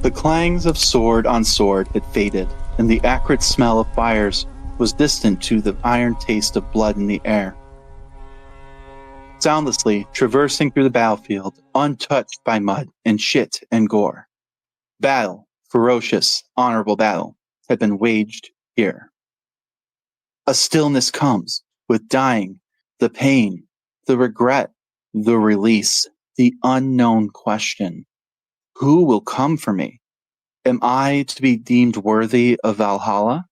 The clangs of sword on sword had faded, and the acrid smell of fires was distant to the iron taste of blood in the air. Soundlessly traversing through the battlefield, untouched by mud and shit and gore. Battle, ferocious, honorable battle, had been waged here. A stillness comes with dying, the pain, the regret, the release, the unknown question. Who will come for me? Am I to be deemed worthy of Valhalla?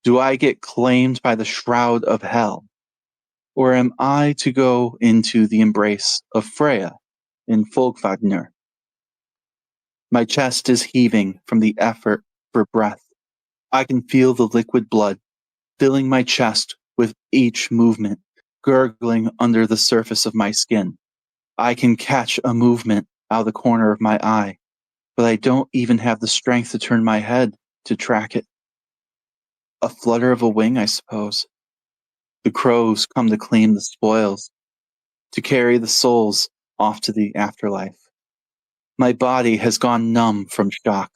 Do I get claimed by the shroud of hell? Or am I to go into the embrace of Freyja in Folkvangr? My chest is heaving from the effort for breath. I can feel the liquid blood filling my chest with each movement, gurgling under the surface of my skin. I can catch a movement out of the corner of my eye, but I don't even have the strength to turn my head to track it. A flutter of a wing, I suppose. The crows come to claim the spoils, to carry the souls off to the afterlife. My body has gone numb from shock.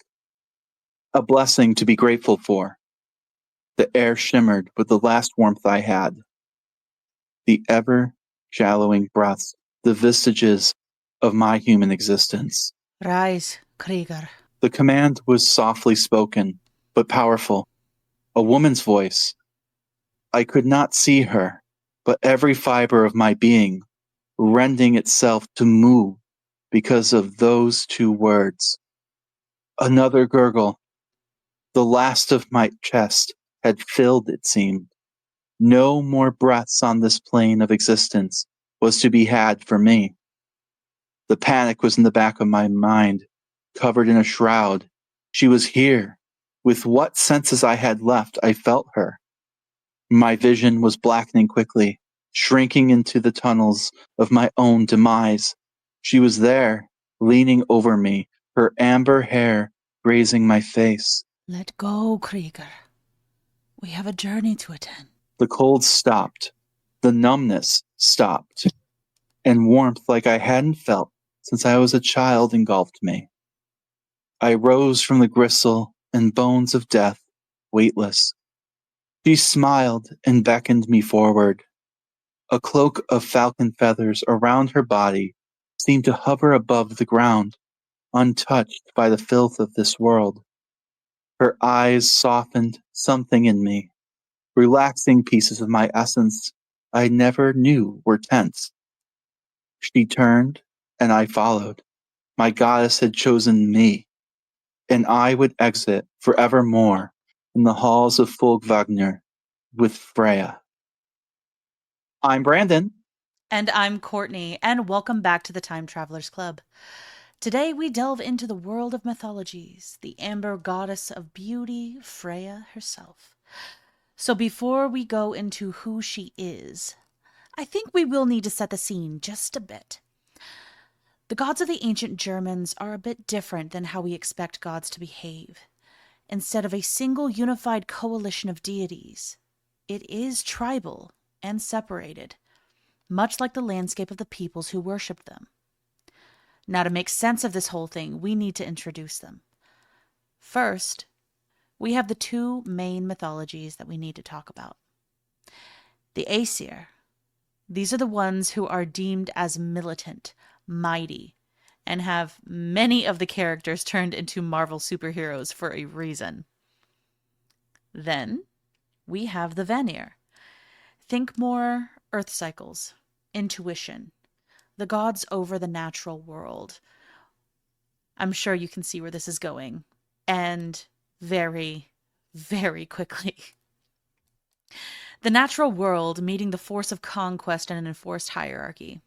A blessing to be grateful for. The air shimmered with the last warmth I had. The ever-shallowing breaths, the vestiges of my human existence. Rise, Krieger. The command was softly spoken, but powerful. A woman's voice. I could not see her, but every fiber of my being rending itself to move because of those two words. Another gurgle. The last of my chest had filled, it seemed. No more breaths on this plane of existence was to be had for me. The panic was in the back of my mind, covered in a shroud. She was here. With what senses I had left, I felt her. My vision was blackening quickly, shrinking into the tunnels of my own demise. She was there, leaning over me, her amber hair grazing my face. Let go, Krieger. We have a journey to attend. The cold stopped. The numbness stopped. And warmth like I hadn't felt since I was a child engulfed me. I rose from the gristle and bones of death, weightless. She smiled and beckoned me forward. A cloak of falcon feathers around her body seemed to hover above the ground, untouched by the filth of this world. Her eyes softened something in me, relaxing pieces of my essence I never knew were tense. She turned, and I followed. My goddess had chosen me, and I would exit forevermore in the halls of Folkvangr with Freyja. I'm Brandon. And I'm Courtney, and welcome back to the Time Travelers Club. Today we delve into the world of mythologies, the amber goddess of beauty, Freyja herself. So before we go into who she is, I think we will need to set the scene just a bit. The gods of the ancient Germans are a bit different than how we expect gods to behave. Instead of a single unified coalition of deities, it is tribal and separated, much like the landscape of the peoples who worshipped them. Now, to make sense of this whole thing, we need to introduce them. First, we have the two main mythologies that we need to talk about. The Aesir. These are the ones who are deemed as militant, mighty, and have many of the characters turned into Marvel superheroes for a reason. Then, we have the Vanir. Think more earth cycles, intuition, the gods over the natural world. I'm sure you can see where this is going. And very, very quickly. The natural world meeting the force of conquest and an enforced hierarchy.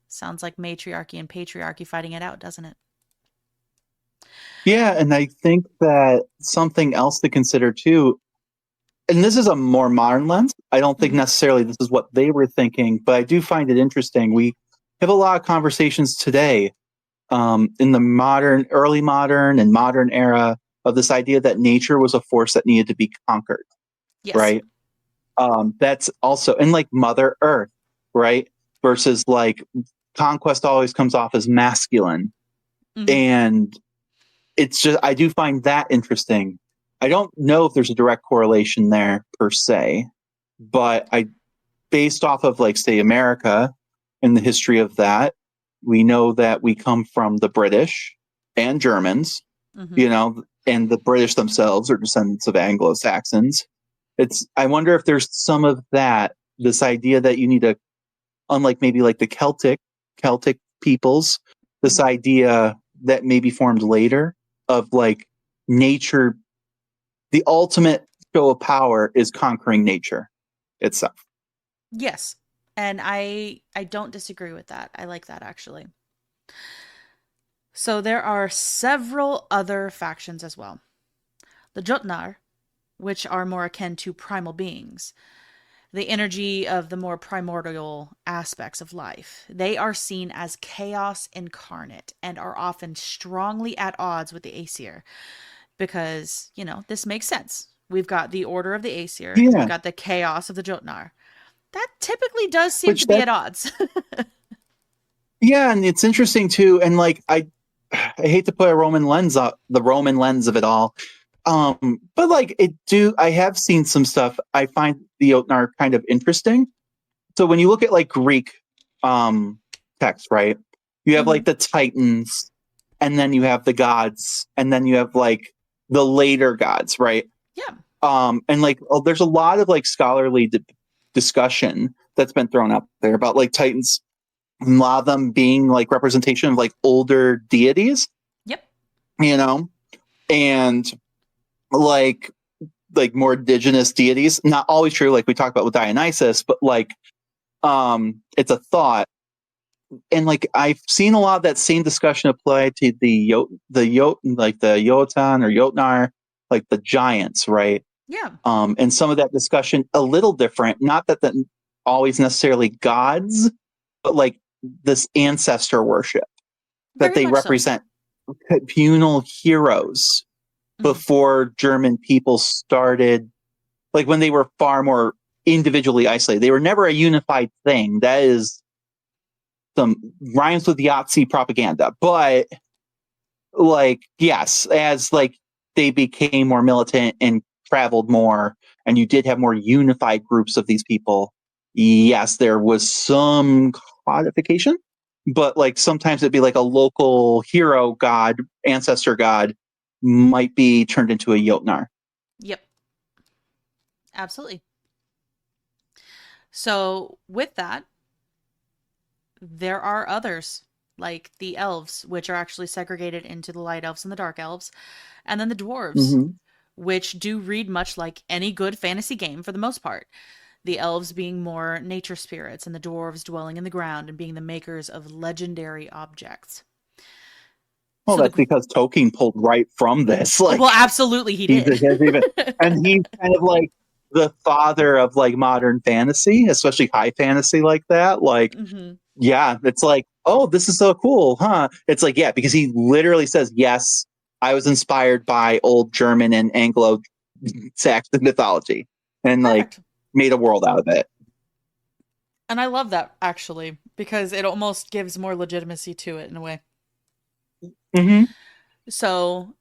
Sounds like matriarchy and patriarchy fighting it out, doesn't it? Yeah, and I think that something else to consider too, and this is a more modern lens. I don't think necessarily this is what they were thinking, but I do find it interesting. We have a lot of conversations today in the modern, early modern and modern era of this idea that nature was a force that needed to be conquered, Yes. right? That's also, and like Mother Earth, right? Versus like conquest always comes off as masculine. Mm-hmm. And it's just, I do find that interesting. I don't know if there's a direct correlation there per se, but based off of like, say, America and the history of that, we know that we come from the British and Germans, and the British themselves are descendants of Anglo-Saxons. I wonder if there's some of that, this idea that you need unlike maybe like the Celtic peoples, this idea that maybe formed later of like nature, the ultimate show of power is conquering nature itself. Yes. And I don't disagree with that. I like that, actually. So there are several other factions as well. The Jotnar, which are more akin to primal beings, the energy of the more primordial aspects of life. They are seen as chaos incarnate and are often strongly at odds with the Aesir because, this makes sense. We've got the order of the Aesir, we've got the chaos of the Jotnar. That typically does seem to be at odds. Yeah, and it's interesting too. And like, I hate to put the Roman lens of it all, but like I have seen some stuff. I find the Jotnar kind of interesting. So when you look at like Greek text, right? You have like the Titans, and then you have the gods, and then you have like the later gods, right? Yeah. And like, there's a lot of like scholarly discussion that's been thrown out there about like Titans, a lot of them being like representation of like older deities. Yep. And like more indigenous deities. Not always true, like we talked about with Dionysus, but like it's a thought. And like I've seen a lot of that same discussion apply to the Jotun or Jotnar, like the giants, right? Yeah. And some of that discussion a little different. Not that always necessarily gods, but like this ancestor worship that they represent communal heroes before German people started, like when they were far more individually isolated. They were never a unified thing. That is some rhymes with Yahtzee propaganda. But like, yes, as like they became more militant and traveled more, and you did have more unified groups of these people, yes, there was some codification, but like sometimes it'd be like a local hero god, ancestor god might be turned into a Jotnar. Yep. Absolutely. So with that, there are others like the elves, which are actually segregated into the light elves and the dark elves, and then the dwarves, which do read much like any good fantasy game for the most part. The elves being more nature spirits, and the dwarves dwelling in the ground and being the makers of legendary objects. Well, so that's because Tolkien pulled right from this. Like, well, absolutely, he did. And he's kind of like the father of like modern fantasy, especially high fantasy like that. Like, yeah, it's like, oh, this is so cool, huh? It's like, yeah, because he literally says, yes, I was inspired by old German and Anglo-Saxon mythology, and like made a world out of it. And I love that, actually, because it almost gives more legitimacy to it in a way. So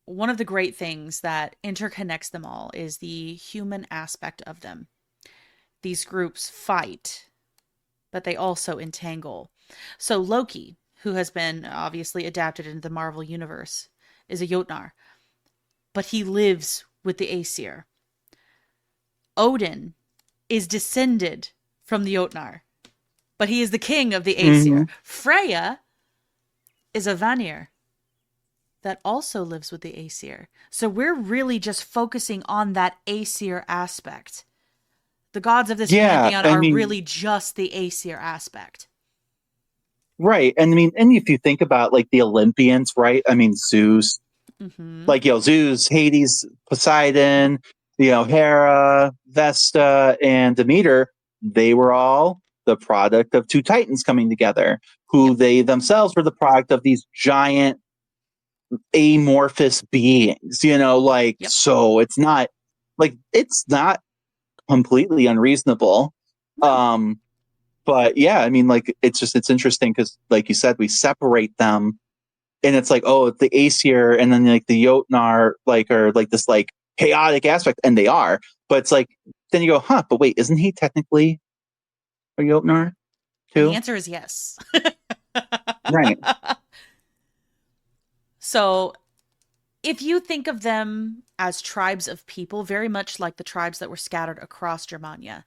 one of the great things that interconnects them all is the human aspect of them. These groups fight, but they also entangle. So Loki, who has been obviously adapted into the Marvel universe, is a Jotnar, but he lives with the Aesir. Odin is descended from the Jotnar, but he is the king of the Aesir. Freyja is a Vanir that also lives with the Aesir. So we're really just focusing on that Aesir aspect. The gods of this pantheon are really just the Aesir aspect. Right. And I mean, and if you think about like the Olympians, right? I mean, Zeus, like, Zeus, Hades, Poseidon, Hera, Vesta, and Demeter, they were all the product of two Titans coming together, who they themselves were the product of these giant amorphous beings, so it's not completely unreasonable. But yeah, I mean, like, it's interesting because, like you said, we separate them and it's like, oh, the Aesir, and then like the Jotnar, like are like this like chaotic aspect, and they are, but it's like then you go, huh? But wait, isn't he technically a Jotnar And the too? answer is yes. Right. So if you think of them as tribes of people, very much like the tribes that were scattered across Germania,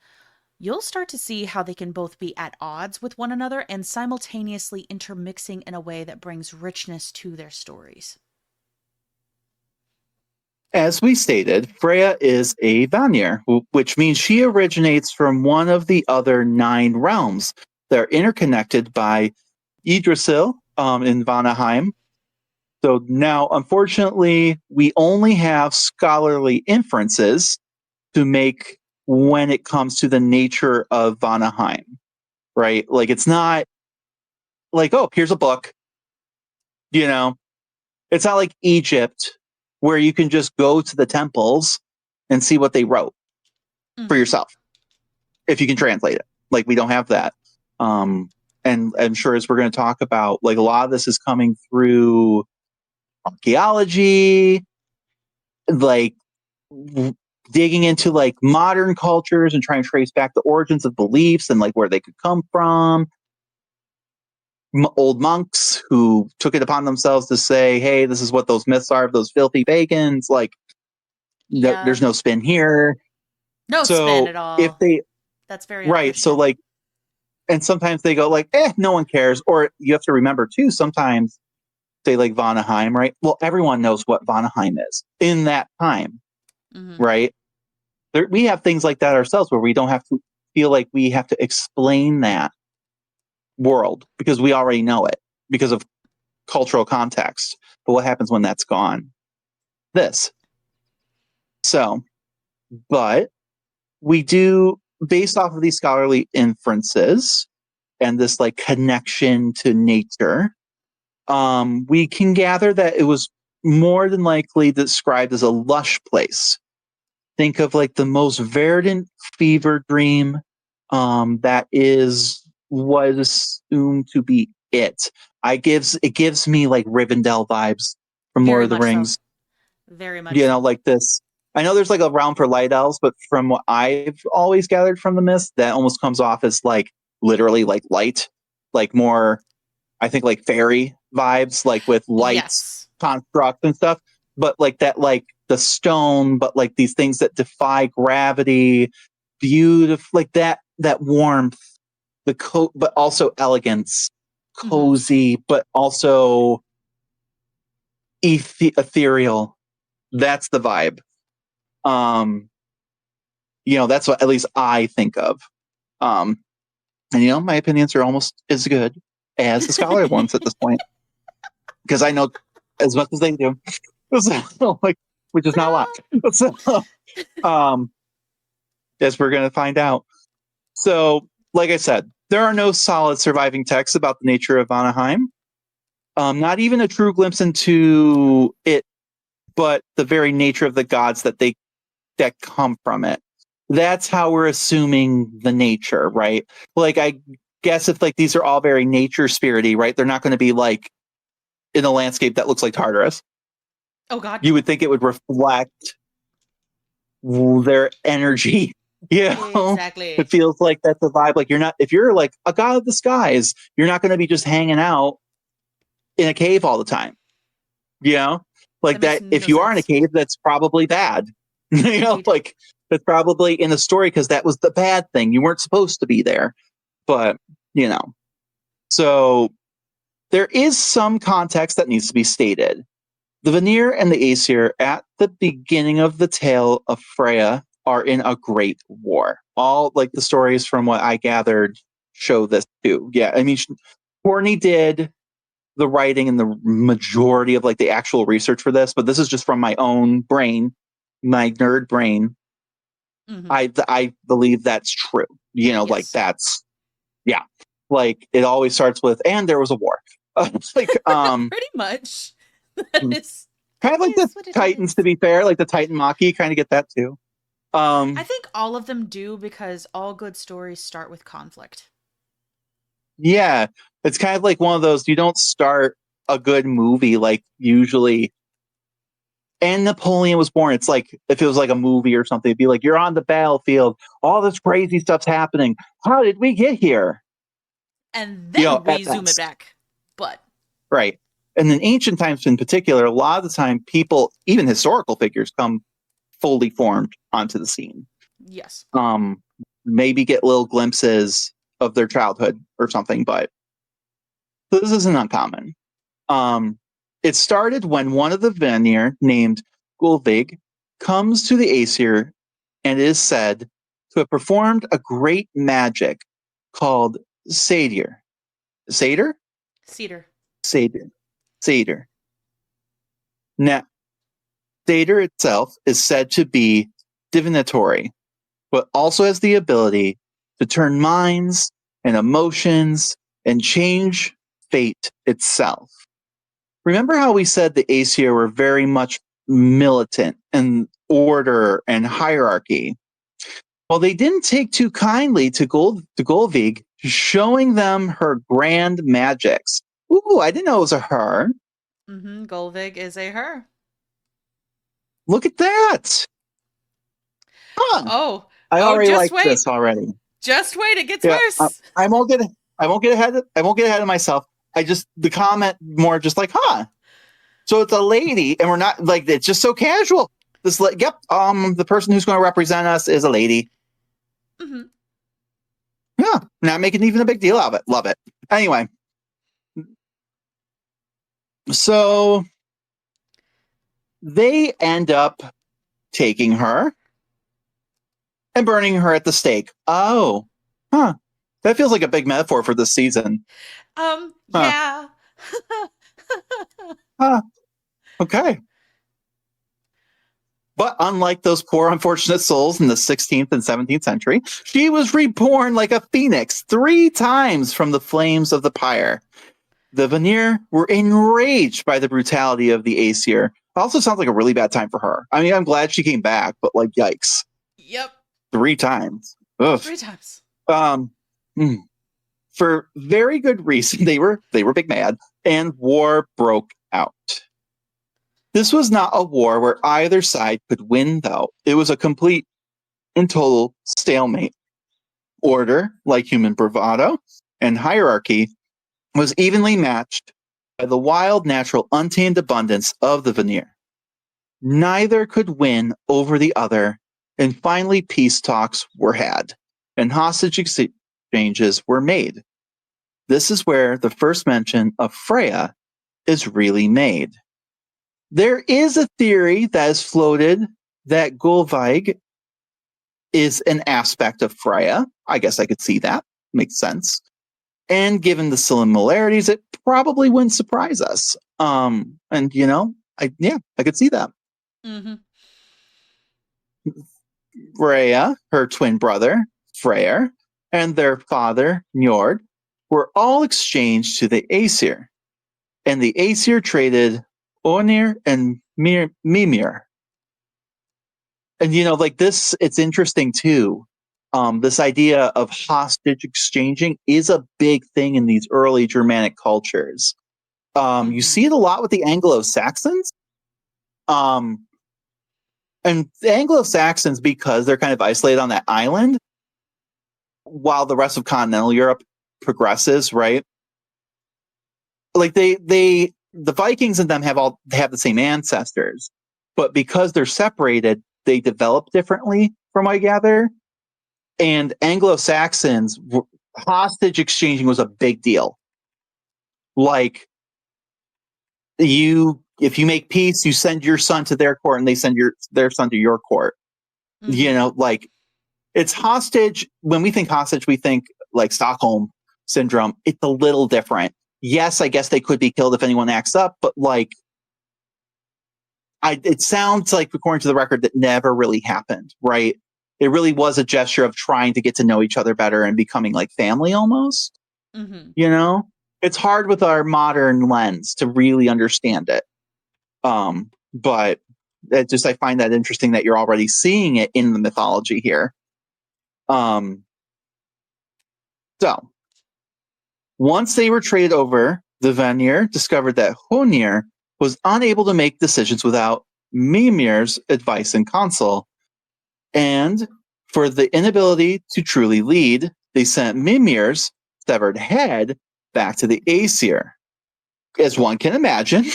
you'll start to see how they can both be at odds with one another and simultaneously intermixing in a way that brings richness to their stories. As we stated, Freyja is a Vanir, which means she originates from one of the other 9 realms. They're interconnected by Yggdrasil in Vanaheim. So now, unfortunately, we only have scholarly inferences to make when it comes to the nature of Vanaheim, right? Like, it's not like, oh, here's a book, you know? It's not like Egypt where you can just go to the temples and see what they wrote for yourself if you can translate it. Like, we don't have that. And I'm sure as we're going to talk about, like, a lot of this is coming through archaeology, like digging into like modern cultures and trying to trace back the origins of beliefs and like where they could come from. Old monks who took it upon themselves to say, hey, this is what those myths are of those filthy pagans. Like, Yeah. there's no spin here. No spin So at if all. they, That's very right. So unchristian. like, and sometimes they go like, no one cares. Or you have to remember too, sometimes say like Vanaheim, right? Well, everyone knows what Vanaheim is in that time, right? We have things like that ourselves where we don't have to feel like we have to explain that world because we already know it because of cultural context. But what happens when that's gone? This. So, but we do, based off of these scholarly inferences and this like connection to nature, we can gather that it was more than likely described as a lush place. Think of like the most verdant fever dream that is was assumed to be it. It gives me like Rivendell vibes from Lord Very of the much so. Rings. Very much You know, so. like this. I know there's like a realm for light elves, but from what I've always gathered from the mist, that almost comes off as like literally like light, like more I think like fairy vibes, like with lights, Yes. constructs and stuff. But like that, like the stone, but like these things that defy gravity, beautiful, like that warmth, but also elegance, cozy, but also ethereal. That's the vibe. That's what at least I think of. Um, and my opinions are almost as good as the scholar ones at this point because I know as much as they do. So, like, which is not a lot. So, um, as we're going to find out. So, like I said, there are no solid surviving texts about the nature of Vanaheim. Not even a true glimpse into it, but the very nature of the gods that come from it. That's how we're assuming the nature, right? Like, I guess if like these are all very nature spirity, right? They're not going to be like in a landscape that looks like Tartarus. Oh God, You no. would think it would reflect their energy. Exactly. It feels like that's the vibe. Like if you're like a god of the skies, you're not going to be just hanging out in a cave all the time. You know, That like makes that. If no you are in a sense. cave, that's probably bad. Indeed. Like that's probably in the story because that was the bad thing. You weren't supposed to be there. But you know, so there is some context that needs to be stated. The Vanir and the Aesir at the beginning of the tale of Freyja are in a great war. All like the stories from what I gathered show this too. Yeah, I mean, Courtney did the writing and the majority of like the actual research for this, but this is just from my own brain, my nerd brain. I believe that's true. Like Yes. that's yeah. Like it always starts with and there was a war. It's like Pretty much. That is kind of like the what it Titans, is. to be fair, like the Titan Maki, kind of get that too. I Um, think all of them do because all good stories start with conflict. yeah, it's kind of like one of those. You don't start. a good movie, like usually, and Napoleon was born, it's like if it was like a movie or something, it'd be like, you're on the battlefield, all this crazy stuff's happening. How did we get here? And You know, then we at zoom it best. back. But Right. And in ancient times in particular, a lot of the time people, even historical figures, come fully formed onto the scene. yes. Maybe get little glimpses of their childhood or something, but this isn't uncommon. It started when one of the Vanir, named Gulvig, comes to the Aesir and is said to have performed a great magic called Satyr. Satyr? Cedar. Satyr. Satyr. Now, Satyr itself is said to be divinatory, but also has the ability to turn minds and emotions and change fate itself. Remember how we said the Aesir were very much militant and order and hierarchy? Well, they didn't take too kindly to Golvig showing them her grand magics. Ooh, I didn't know it was a her. Mm-hmm. Golvig is a her. Look at that. Huh. Oh, I oh, already just like wait. this already. Just wait, it gets Yeah, worse. I won't get ahead of myself. The comment more just like, huh. So it's a lady, and we're not like, it's just so casual. Yep. The person who's going to represent us is a lady. Mm-hmm. Yeah, not making even a big deal out of it. Love it. Anyway, so they end up taking her and burning her at the stake. Oh, huh. That feels like a big metaphor for this season. Huh. Yeah. Huh. Okay. But unlike those poor, unfortunate souls in the 16th and 17th century, she was reborn like a phoenix 3 times from the flames of the pyre. The Vanir were enraged by the brutality of the Aesir. It also sounds like a really bad time for her. I mean, I'm glad she came back, but like, yikes. Yep. 3 times. Ugh. 3 times. For very good reason, they were big mad, and war broke out. This was not a war where either side could win, though. It was a complete and total stalemate. Order, like human bravado, and hierarchy was evenly matched by the wild, natural, untamed abundance of the Vanir. Neither could win over the other, and finally peace talks were had, and hostage exchanges were made. This is where the first mention of Freyja is really made. There is a theory that is floated that Gulvig is an aspect of Freyja. I guess I could see that. Makes sense. And given the similarities, it probably wouldn't surprise us. And I could see that. Mm-hmm. Freyja, her twin brother, Freyr, and their father, Njord, were all exchanged to the Aesir. And the Aesir traded Onir and Mimir. And like this, it's interesting too. This idea of hostage exchanging is a big thing in these early Germanic cultures. You see it a lot with the Anglo-Saxons. And the Anglo-Saxons, because they're kind of isolated on that island, while the rest of continental Europe progresses, right? Like the Vikings and them have the same ancestors, but because they're separated, they develop differently, from what I gather. And Anglo-Saxons, hostage exchanging was a big deal. Like, if you make peace, you send your son to their court, and they send their son to your court. Mm-hmm. Like, it's hostage. When we think hostage, we think like Stockholm syndrome. It's a little different. Yes, I guess they could be killed if anyone acts up, but like, it sounds like, according to the record, that never really happened, right? It really was a gesture of trying to get to know each other better and becoming like family almost. Mm-hmm. It's hard with our modern lens to really understand it. But I find that interesting that you're already seeing it in the mythology here. So once they were traded over, The Vanir discovered that Honir was unable to make decisions without Mimir's advice and counsel. And for the inability to truly lead, they sent Mimir's severed head back to the Aesir. As one can imagine,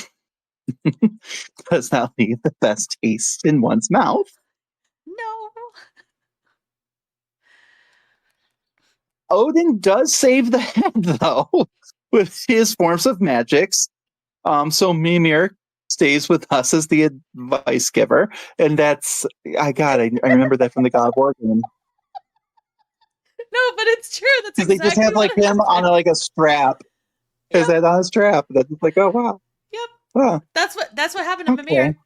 does not leave the best taste in one's mouth. No. Odin does save the head, though, with his forms of magics. So Mimir stays with us as the advice giver, and that's I remember that from the God of War game. No, but it's true. That's Because they just exactly have like what him on happened. a strap. Yep. Is that on a strap? That's just like, oh wow. Yep. Huh, That's what happened to okay. Mimir.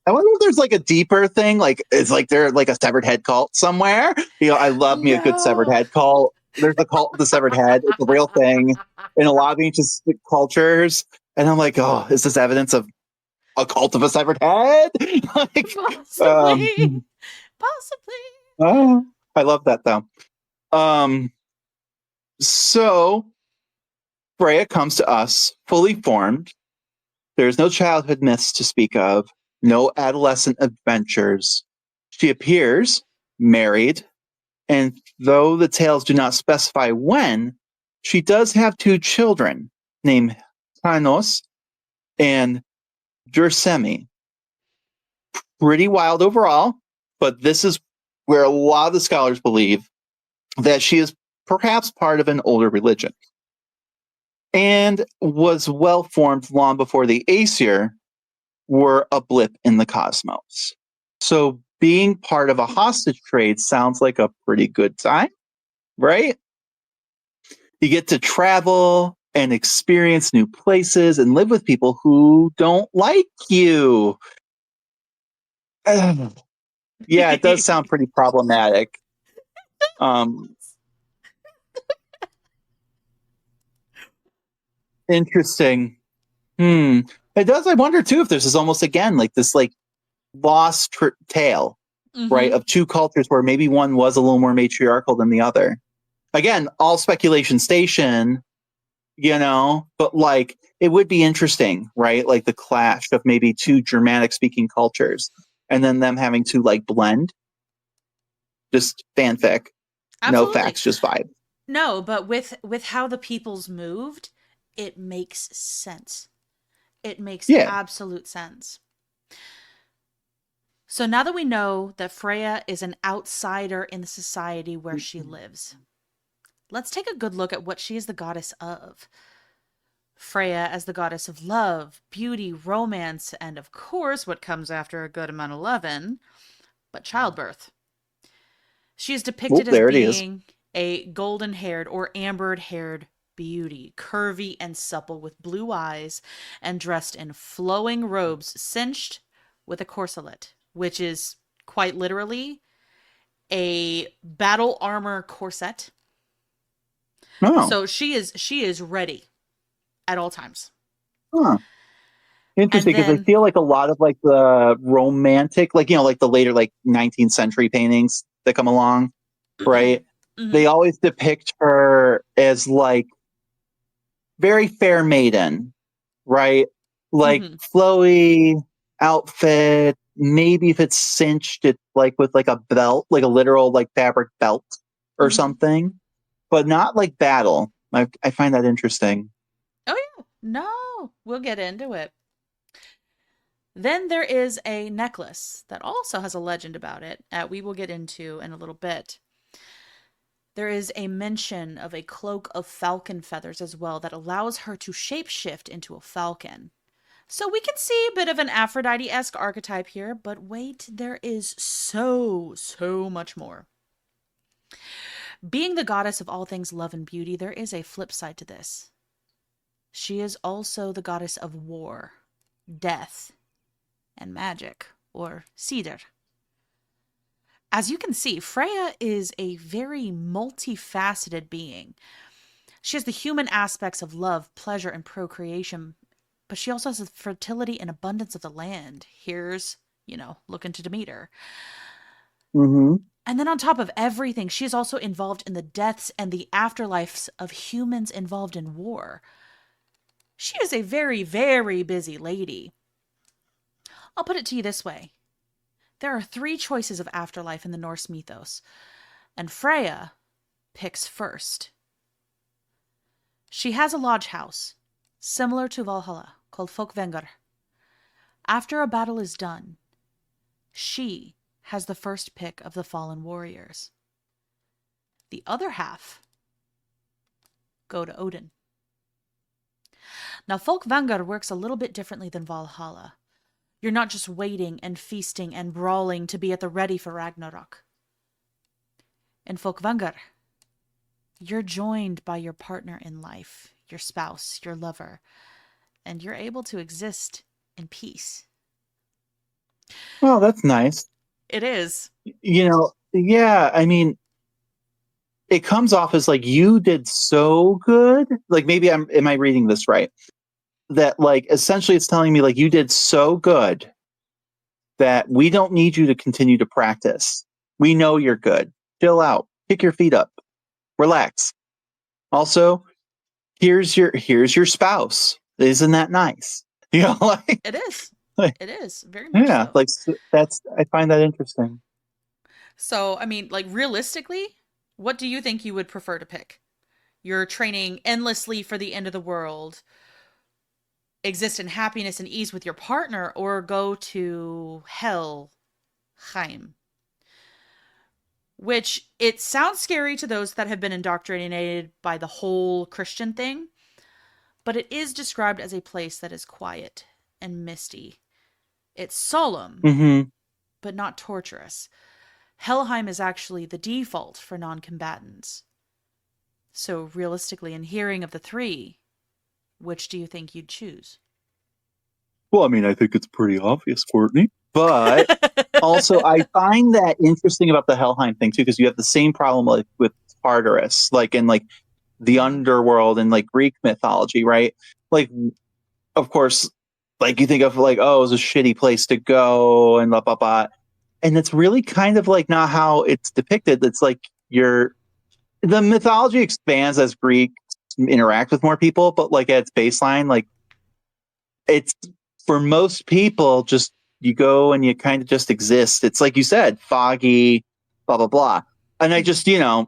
I wonder if there's like a deeper thing, like it's like they're like a severed head cult somewhere. I love me a good severed head cult. There's a cult of the severed head. It's a real thing in a lot of ancient cultures. And I'm like, oh, is this evidence of a cult of a severed head? Like, Possibly. Oh, I love that though. So Freyja comes to us fully formed. There's no childhood myths to speak of, no adolescent adventures. She appears married, and though the tales do not specify when, she does have 2 children named Tanos and Dursemi. Pretty wild overall, but this is where a lot of the scholars believe that she is perhaps part of an older religion and was well formed long before the Aesir were a blip in the cosmos. So being part of a hostage trade sounds like a pretty good time, right? You get to travel and experience new places and live with people who don't like you. Yeah, it does sound pretty problematic. Interesting. It does. I wonder too if this is almost again like this like lost tale, right? Of 2 cultures where maybe one was a little more matriarchal than the other. Again, all speculation station, but like it would be interesting, right? Like the clash of maybe 2 Germanic speaking cultures and then them having to like blend. Just fanfic. Absolutely. No facts, just vibe. No, but with how the peoples moved, it makes sense. It makes absolute sense. So now that we know that Freyja is an outsider in the society where she lives, let's take a good look at what she is the goddess of. Freyja as the goddess of love, beauty, romance, and of course what comes after a good amount of lovin', but childbirth. She is depicted as being a golden-haired or amber-haired beauty, curvy and supple with blue eyes, and dressed in flowing robes cinched with a corselet, which is quite literally a battle armor corset. Oh. So she is ready at all times. Huh. Interesting, because I feel like a lot of like the romantic, like like the later like 19th century paintings that come along, right? They always depict her as like very fair maiden, right? Like flowy outfit. Maybe if it's cinched, it's like with like a belt, like a literal like fabric belt or something, but not like battle. I find that interesting. Oh yeah, no, we'll get into it. Then there is a necklace that also has a legend about it, we will get into in a little bit. There is a mention of a cloak of falcon feathers as well that allows her to shapeshift into a falcon. So we can see a bit of an Aphrodite-esque archetype here, but wait, there is so much more. Being the goddess of all things love and beauty, there is a flip side to this. She is also the goddess of war, death, and magic, or Cedar. As you can see, Freyja is a very multifaceted being. She has the human aspects of love, pleasure, and procreation, but she also has the fertility and abundance of the land. Here's, looking to Demeter. And then on top of everything, she is also involved in the deaths and the afterlives of humans involved in war. She is a very, very busy lady. I'll put it to you this way. There are 3 choices of afterlife in the Norse mythos, and Freyja picks first. She has a lodge house, similar to Valhalla, called Folkvangr. After a battle is done, she has the first pick of the fallen warriors. The other half go to Odin. Now, Folkvangr works a little bit differently than Valhalla. You're not just waiting and feasting and brawling to be at the ready for Ragnarok. In Folkvangr, you're joined by your partner in life, your spouse, your lover, and you're able to exist in peace. Well, that's nice. It is. Yeah, I mean, it comes off as like you did so good. Like maybe am I reading this right? That like essentially it's telling me like you did so good that we don't need you to continue to practice. We know you're good. Chill out. Kick your feet up. Relax. Also, here's your spouse. Isn't that nice? Like It is. like, It is very much yeah, so. like I find that interesting. So, I mean, like realistically, what do you think you would prefer to pick? You're training endlessly for the end of the world, exist in happiness and ease with your partner, or go to Helheim? Which it sounds scary to those that have been indoctrinated by the whole Christian thing, but it is described as a place that is quiet and misty. It's solemn, Mm-hmm. but not torturous. Helheim is actually the default for non-combatants. So realistically, in hearing of the 3, which do you think you'd choose? Well, I mean, I think it's pretty obvious, Courtney. But also, I find that interesting about the Helheim thing too, because you have the same problem like with Tartarus, like in like the underworld and like Greek mythology, right? Like, of course, like you think of like, oh, it's a shitty place to go and blah blah blah, and it's really kind of like not how it's depicted. It's like the mythology expands as Greeks interact with more people, but like at its baseline, like it's for most people just you go and you kind of just exist. It's like you said, foggy, blah blah blah. And I just, I'm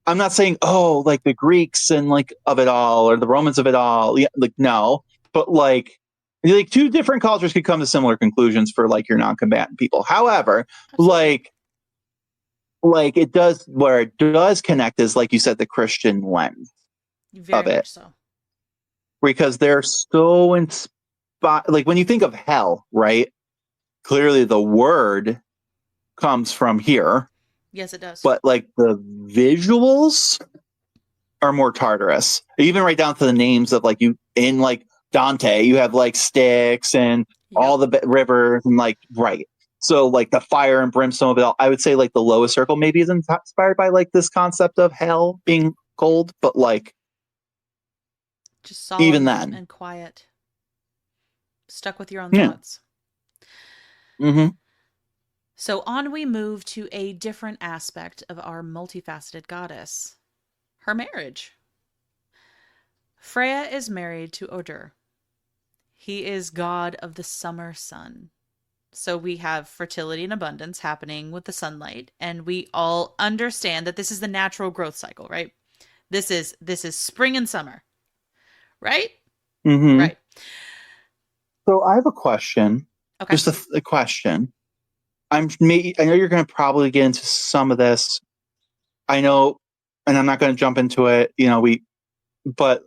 not saying, oh, like the Greeks and like of it all or the Romans of it all. Yeah, like no, but like 2 different cultures could come to similar conclusions for like your non-combatant people. However, Absolutely. like it does where it does connect is like you said, the Christian lens Very of it, much so. because they're so inspired. Like when you think of hell, right? Clearly the word comes from here, Yes, it does. but like the visuals are more Tartarus. Even right down to the names of like you in like Dante, you have like Styx and all the rivers and like right. So like the fire and brimstone of it all. I would say like the lowest circle maybe is inspired by like this concept of hell being cold, but like just solemn even then, and quiet. Stuck with your own yeah. thoughts. Mm-hmm. So on we move to a different aspect of our multifaceted goddess, her marriage. Freyja is married to Odur. He is god of the summer sun. So we have fertility and abundance happening with the sunlight, and we all understand that this is the natural growth cycle, right? This is spring and summer, right? Mm-hmm. Right. So I have a question. Okay. Just a question. I know you're going to probably get into some of this. I know, and I'm not going to jump into it. But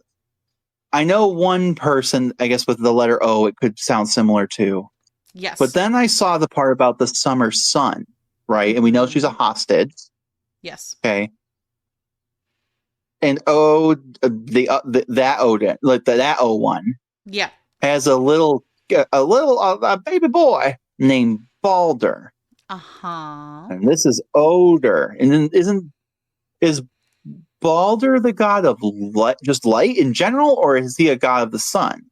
I know one person, I guess with the letter O, it could sound similar to. Yes. But then I saw the part about the summer sun, right? And we know she's a hostage. Yes. Okay. And that Odin, like that O one, yeah, has a little baby boy named Balder. And this is Oder. And then is Balder the god of just light in general, or is he a god of the sun?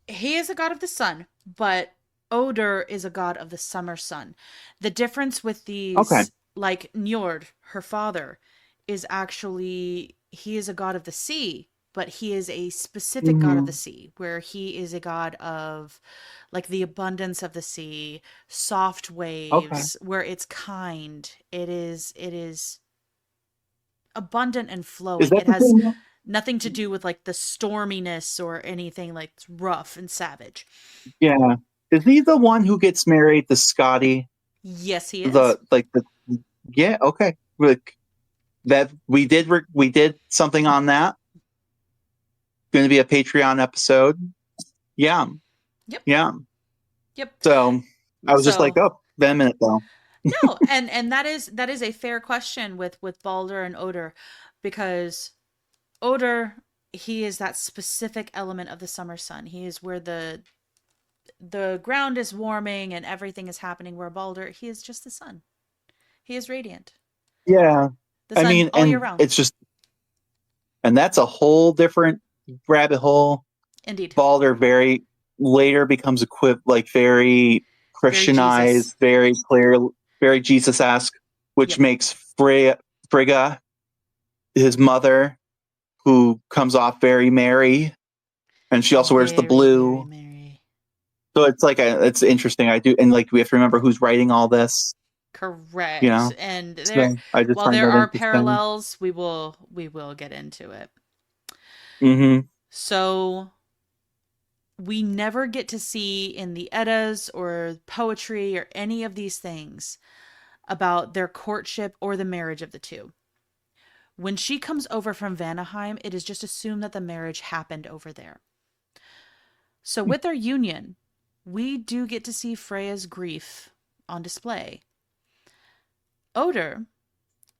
He is a god of the sun, but Oder is a god of the summer sun. The difference with Okay. these, like Njord, her father, is actually he is a god of the sea, but he is a specific god of the Hmm. sea, where he is a god of like the abundance of the sea, soft Okay. waves, where it's kind. It is abundant and Is flowing. that It the has same? nothing to do with like the storminess or anything like rough and savage. Yeah. Is he the one who gets married to Scotty? Yes, he is. The like the yeah. Okay. Like that we did something on that. Going to be a Patreon episode. Yeah. Yep. Yeah. Yep. So I was just like, So oh, wait a minute though. no, and that is a fair question with Balder and Oder, because Oder, he is that specific element of the summer sun. He is where the ground is warming and everything is happening. Where Balder, he is just the sun. He is radiant. Yeah. The I sun mean, all year and round. it's just, and that's a whole different rabbit hole. Indeed. Balder very later becomes equipped, like very Very Jesus. Christianized, very clear, very Jesus-esque, which Yep. makes Frigga, his mother, who comes off very merry, and she also wears the Very, very blue. merry. So it's like it's interesting. I do, and like we have to remember who's writing all this. You Correct. know, And so I just while find there that are interesting. parallels, we will get into it. Mm-hmm. So we never get to see in the Eddas or poetry or any of these things about their courtship or the marriage of the two. When she comes over from Vanaheim, it is just assumed that the marriage happened over there. So with their union, we do get to see Freyja's grief on display. Oder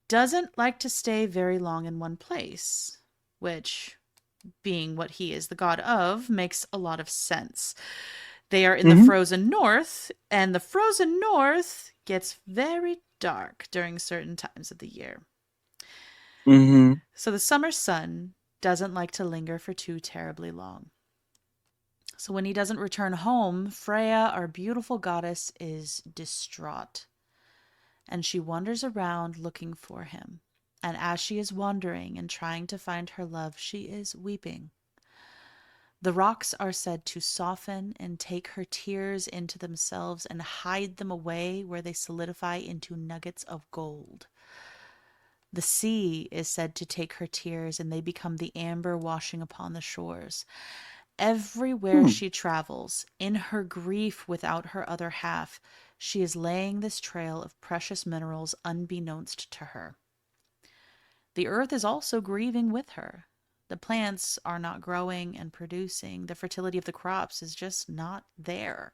doesn't like to stay very long in one place, which, being what he is the god of, makes a lot of sense. They are in the Mm-hmm. frozen north, and the frozen north gets very dark during certain times of the year. Mm-hmm. So the summer sun doesn't like to linger for too terribly long. So when he doesn't return home, Freyja, our beautiful goddess, is distraught. And she wanders around looking for him. And as she is wandering and trying to find her love, she is weeping. The rocks are said to soften and take her tears into themselves and hide them away where they solidify into nuggets of gold. The sea is said to take her tears and they become the amber washing upon the shores. Everywhere Hmm. she travels, in her grief without her other half, she is laying this trail of precious minerals unbeknownst to her. The earth is also grieving with her. The plants are not growing and producing. The fertility of the crops is just not there.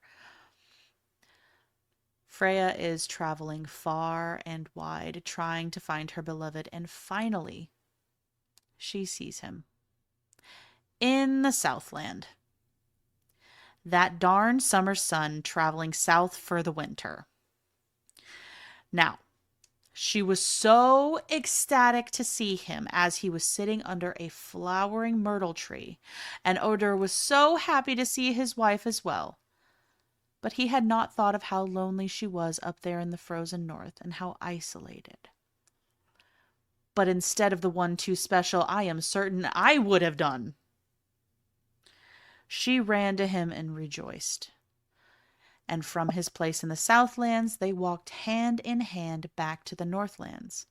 Freyja is traveling far and wide, trying to find her beloved, and finally, she sees him. In the Southland. That darn summer sun traveling south for the winter. Now, she was so ecstatic to see him as he was sitting under a flowering myrtle tree, and Oder was so happy to see his wife as well. But he had not thought of how lonely she was up there in the frozen north and how isolated. But instead of the one too special I am certain I would have done, she ran to him and rejoiced. And from his place in the Southlands, they walked hand in hand back to the Northlands,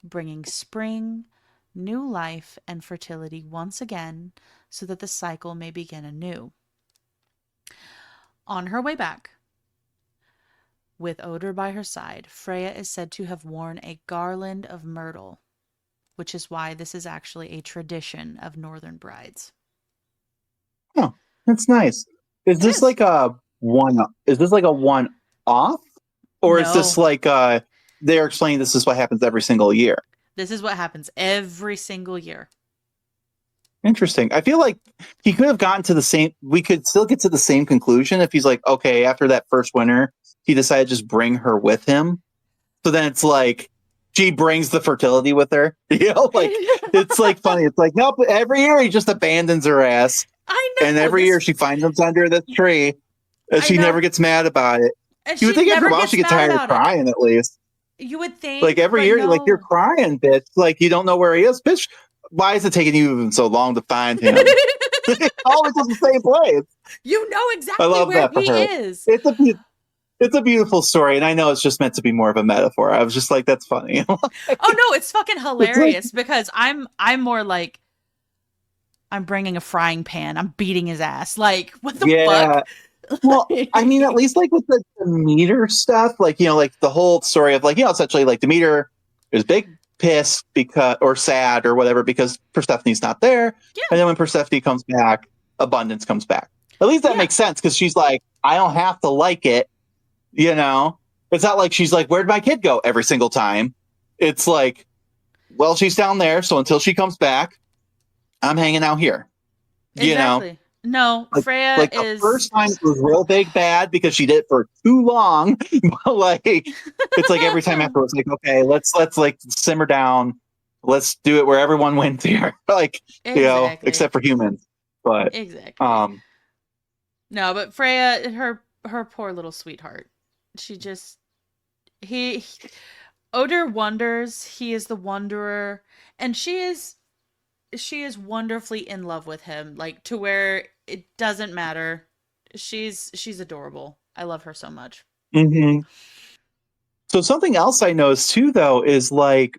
bringing spring, new life, and fertility once again so that the cycle may begin anew. On her way back, with Oder by her side, Freyja is said to have worn a garland of myrtle, which is why this is actually a tradition of northern brides. Oh, that's nice. Is It this is. like a one? Is this like a one off, or is this No, like they're explaining this is what happens every single year? this is what happens every single year. Interesting. I feel like he could have gotten to the same. We could still get to the same conclusion if he's like, okay, after that first winter, he decided to just bring her with him. So then it's like she brings the fertility with her. You know, like it's like funny. It's like nope. Every year he just abandons her ass, I and know every year this. she finds him under this tree. And I she know. never gets mad about it. And You would she think after a never while gets she'd get mad tired of about it. crying at least. You would think, Like every but year, like you're no. crying, bitch. Like you don't know where he is, bitch. Why is it taking you even so long to find him? Always in the same place. You know I exactly love where that for he her. is. It's a beautiful story, and I know it's just meant to be more of a metaphor. I was just like, that's funny. Oh no, it's fucking It's like, hilarious because I'm more like I'm bringing a frying pan. I'm beating his ass. Like, what the yeah. fuck? Well, I mean, at least like with the Demeter stuff, like, like the whole story of like, essentially like Demeter is big pissed because, or sad or whatever, because Persephone's not there. Yeah. And then when Persephone comes back, abundance comes back. At least that makes sense because she's like, I don't have to like it. It's not like she's like, where'd my kid go every single time? It's like, well, she's down there. So until she comes back, I'm hanging out here. Exactly. No, Freyja the is first time it was real big bad because she did it for too long. But like it's like every time after it's like, okay, let's like simmer down. Let's do it where everyone wins here. Like, exactly. except for humans. But exactly. No, but Freyja, her poor little sweetheart. She just Oder wonders, he is the wanderer, and she is wonderfully in love with him, like to where it doesn't matter. She's adorable. I love her so much. Mm-hmm. So something else I noticed too, though, is like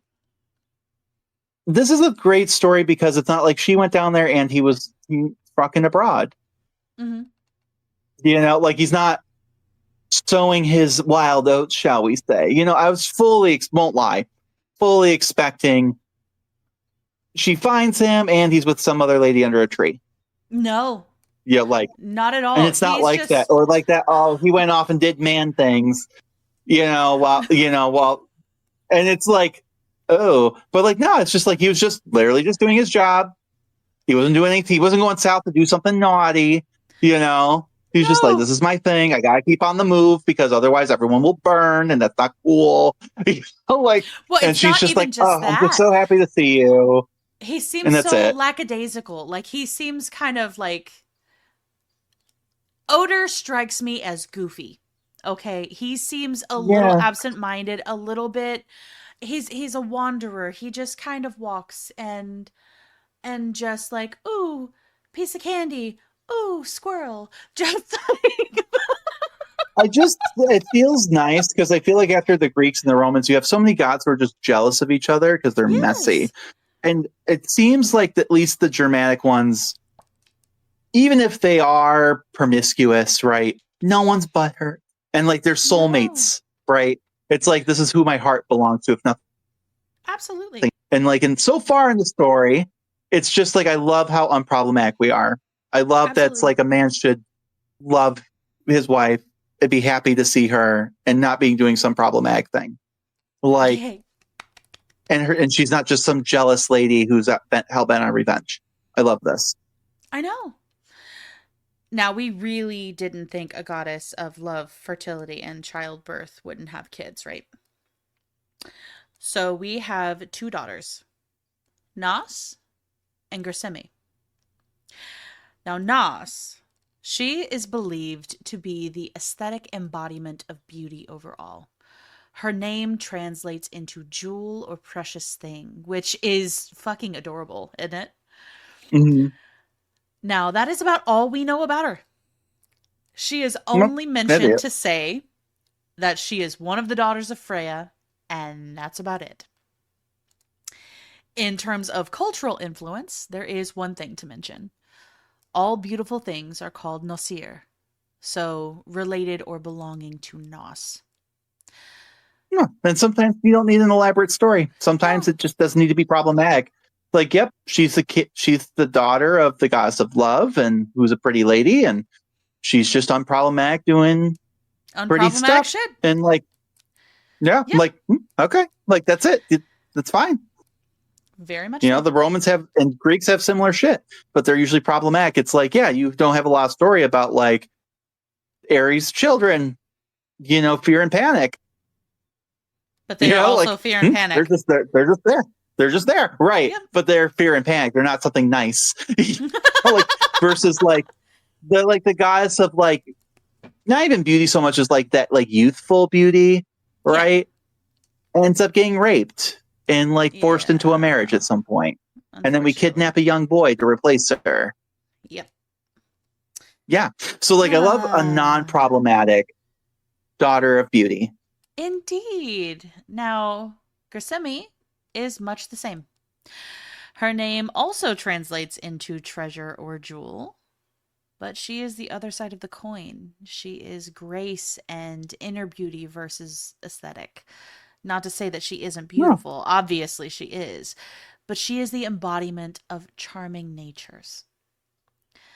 this is a great story because it's not like she went down there and he was fucking abroad. Mm-hmm. Like he's not sowing his wild oats, shall we say. I was won't lie, fully expecting she finds him and he's with some other lady under a tree. No. Yeah, like not at all. And it's not like that, or like that. Oh, he went off and did man things, while and it's like, oh, but like no, it's just like he was just literally just doing his job. He wasn't doing anything. He wasn't going south to do something naughty. He's just like, this is my thing. I gotta keep on the move because otherwise everyone will burn, and that's not cool. Like, well, and she's just like, oh, I'm just so happy to see you. He seems so lackadaisical. Like he seems kind of like. Oder strikes me as goofy. Okay, he seems a little absent-minded, a little bit. He's a wanderer. He just kind of walks and just like, ooh, piece of candy, ooh, squirrel. Just like it feels nice because I feel like after the Greeks and the Romans, you have so many gods who are just jealous of each other because they're messy. And it seems like at least the Germanic ones, even if they are promiscuous, right? No one's butthurt. And like they're soulmates, right? It's like, this is who my heart belongs to, if nothing. Absolutely. And so far in the story, it's just like, I love how unproblematic we are. I love that's like a man should love his wife and be happy to see her and not being doing some problematic thing. Like, and she's not just some jealous lady who's hell-bent on revenge. I love this. I know. Now, we really didn't think a goddess of love, fertility, and childbirth wouldn't have kids, right? So we have two daughters, Nas and Gersemi. Now, Nas, she is believed to be the aesthetic embodiment of beauty overall. Her name translates into jewel or precious thing, which is fucking adorable, isn't it? Mm-hmm. Now, that is about all we know about her. She is only mentioned to say that she is one of the daughters of Freyja, and that's about it. In terms of cultural influence, there is one thing to mention. All beautiful things are called Nosir, so related or belonging to Nos. Yeah, and sometimes you don't need an elaborate story. Sometimes it just doesn't need to be problematic. Like, yep, she's the daughter of the goddess of love, and who's a pretty lady, and she's just unproblematic doing pretty stuff. Shit. And like, like, okay, like that's it. That's fine. Very much. The Romans and Greeks have similar shit, but they're usually problematic. It's like, you don't have a lot of story about like Ares' children, fear and panic. But they are also like, fear and panic. They're just there. They're just there, right? Yep. But they're fear and panic. They're not something nice, like versus like the goddess of like not even beauty so much as like that, like youthful beauty, right? Ends up getting raped and like forced into a marriage at some point. And then we kidnap a young boy to replace her. Yep. Yeah. So like I love a non-problematic daughter of beauty. Indeed. Now, Gersemi is much the same. Her name also translates into treasure or jewel, but she is the other side of the coin. She is grace and inner beauty versus aesthetic. Not to say that she isn't beautiful. Obviously, she is. But she is the embodiment of charming natures.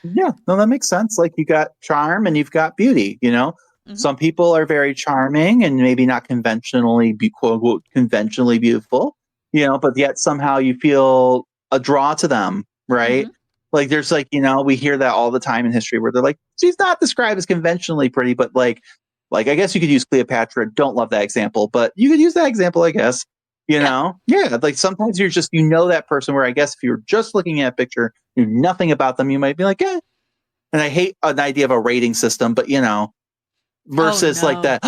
Yeah, no, that makes sense. Like you got charm and you've got beauty, you know? Mm-hmm. Some people are very charming and maybe not conventionally, quote unquote, conventionally beautiful, you know, but yet somehow you feel a draw to them, right? Mm-hmm. Like there's like, you know, we hear that all the time in history where they're like, she's not described as conventionally pretty, but like I guess you could use Cleopatra. Don't love that example, but you could use that example, I guess. You know? Yeah, like sometimes you're just, you know, that person where I guess if you're just looking at a picture, knew nothing about them, you might be like, eh. And I hate an idea of a rating system, but you know, versus like that,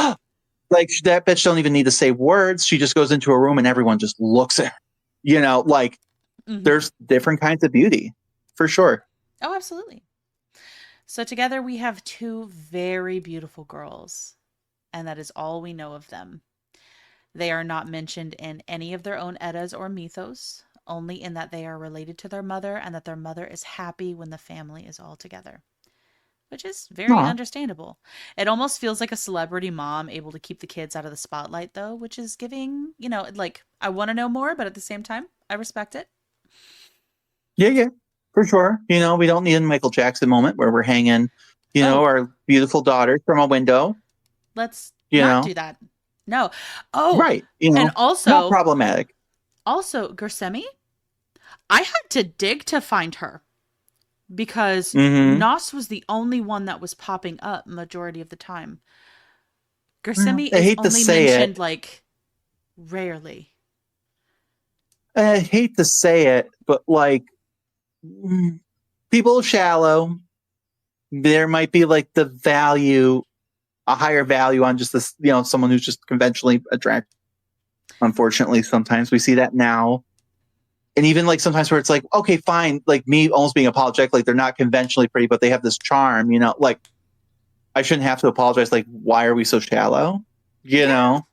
like that bitch don't even need to say words. She just goes into a room and everyone just looks at her. You know, like there's different kinds of beauty for sure. Oh, absolutely. So together we have two very beautiful girls, and that is all we know of them. They are not mentioned in any of their own Eddas or mythos, only in that they are related to their mother and that their mother is happy when the family is all together, which is very understandable. It almost feels like a celebrity mom able to keep the kids out of the spotlight, though, which is giving, you know, like, I want to know more, but at the same time, I respect it. Yeah, for sure. You know, we don't need a Michael Jackson moment where we're hanging, you know, our beautiful daughter from a window. Let's you not know? do that. No. Oh, Right. You know, and also not problematic. Also, Gersemi, I had to dig to find her because Mm-hmm. Nos was the only one that was popping up majority of the time. Gersemi I is hate to only say mentioned it. like rarely. I hate to say it, but like people shallow. There might be like the value, a higher value on just this, you know, someone who's just conventionally attractive. Unfortunately, sometimes we see that now. And even like sometimes where it's like, okay, fine, like me almost being apologetic, like they're not conventionally pretty, but they have this charm, you know, like I shouldn't have to apologize. Like, why are we so shallow? You know?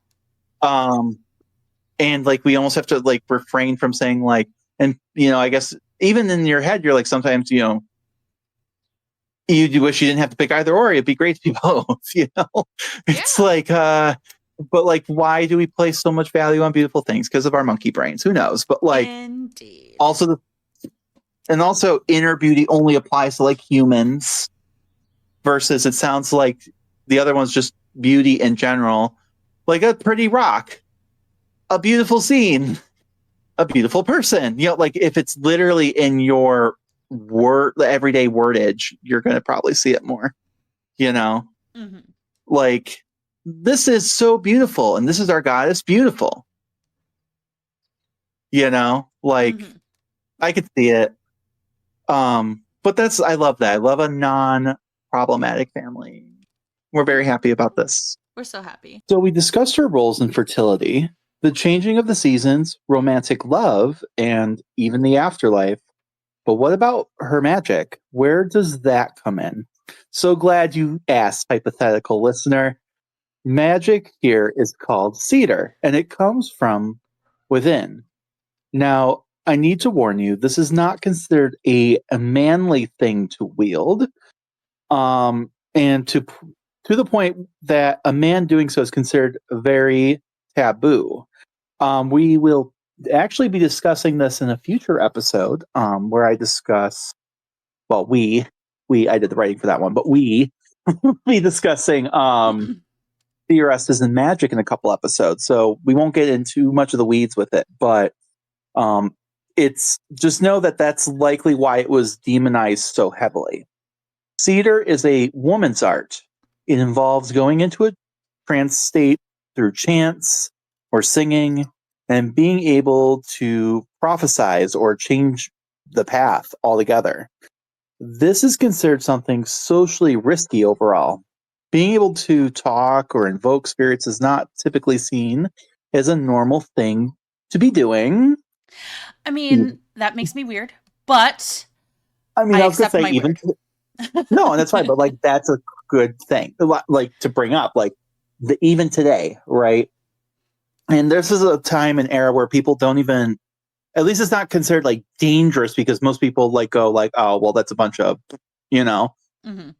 And like we almost have to like refrain from saying like, and you know, I guess even in your head, you're like sometimes, you know, you wish you didn't have to pick either or. It'd be great to be both, you know? It's like, but like, why do we place so much value on beautiful things? Because of our monkey brains. Who knows? But like, Indeed. also inner beauty only applies to like humans versus it sounds like the other one's just beauty in general, like a pretty rock, a beautiful scene, a beautiful person. You know, like if it's literally in your word, everyday wordage, you're going to probably see it more, you know? Like, this is so beautiful, and this is our goddess beautiful. You know, like I could see it. But I love that. I love a non-problematic family. We're very happy about this. We're so happy. So we discussed her roles in fertility, the changing of the seasons, romantic love, and even the afterlife. But what about her magic? Where does that come in? So glad you asked, hypothetical listener. Magic here is called cedar, and it comes from within. Now, I need to warn you, this is not considered a manly thing to wield. And to the point that a man doing so is considered very taboo. We will actually be discussing this in a future episode, where I discuss, well, I did the writing for that one, but we will be discussing theorists and magic in a couple episodes. So we won't get into much of the weeds with it, but it's just know that that's likely why it was demonized so heavily. Cedar is a woman's art. It involves going into a trance state through chants or singing and being able to prophesize or change the path altogether. This is considered something socially risky overall. being able to talk or invoke spirits is not typically seen as a normal thing to be doing. I mean, that makes me weird, but I mean, I I was gonna accept say my even weird. no, and that's fine, but like that's a good thing, like to bring up, like even today, right? And this is a time and era where people don't even, at least it's not considered like dangerous because most people like go like, oh, well, that's a bunch of, you know, Mm-hmm.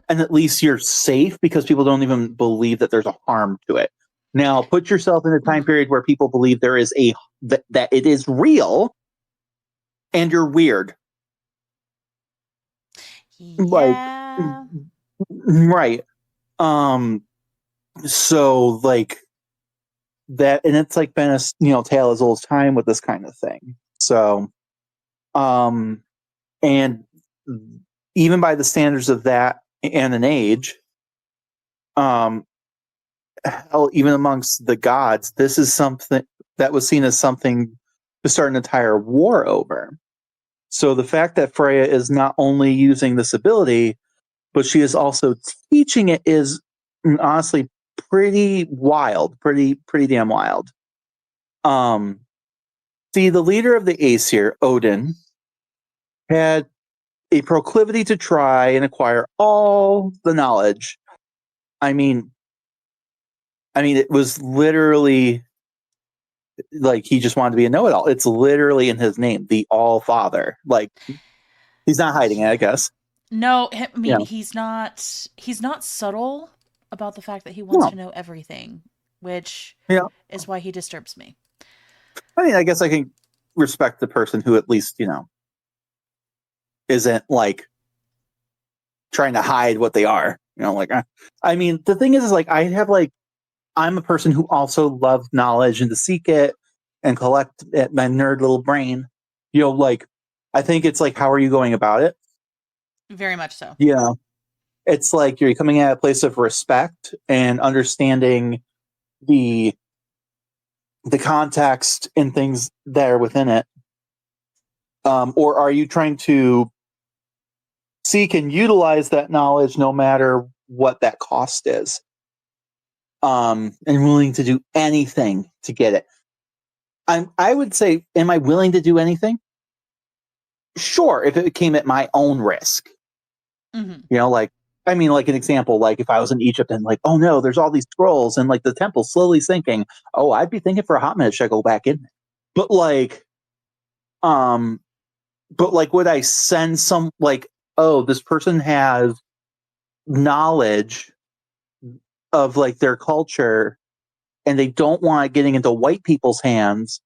and at least you're safe because people don't even believe that there's a harm to it. Now, put yourself in a time period where people believe there is that it is real, and you're weird, like Yeah. right. Um, so like that, and it's like been a tale as old as time with this kind of thing. So, um, and even by the standards of that and an age, um, hell, even amongst the gods, this is something that was seen as something to start an entire war over. So the fact that Freyja is not only using this ability, but she is also teaching it is honestly pretty wild, pretty damn wild. Um, See, the leader of the Aesir, Odin, had a proclivity to try and acquire all the knowledge. I mean, it was literally like he just wanted to be a know-it-all. It's literally in his name, the All Father. Like he's not hiding it, I guess. No, I mean Yeah. he's not subtle about the fact that he wants to No. know everything, which Yeah. is why he disturbs me. I mean, I guess I can respect the person who at least, isn't like trying to hide what they are. Like I mean, the thing is like I'm a person who also loves knowledge and to seek it and collect it, my nerd little brain. Like I think it's like, how are you going about it? Very much so. It's like you're coming at a place of respect and understanding the context and things that are within it. Or are you trying to seek and utilize that knowledge no matter what that cost is? And willing to do anything to get it. I would say, am I willing to do anything? Sure, if it came at my own risk. Mm-hmm. Like, I mean, like an example, like if I was in Egypt and like, oh no, there's all these scrolls and like the temple's slowly sinking. Oh, I'd be thinking for a hot minute, should I go back in? But like, um, would I send some like, oh, this person has knowledge of like their culture and they don't want it getting into white people's hands.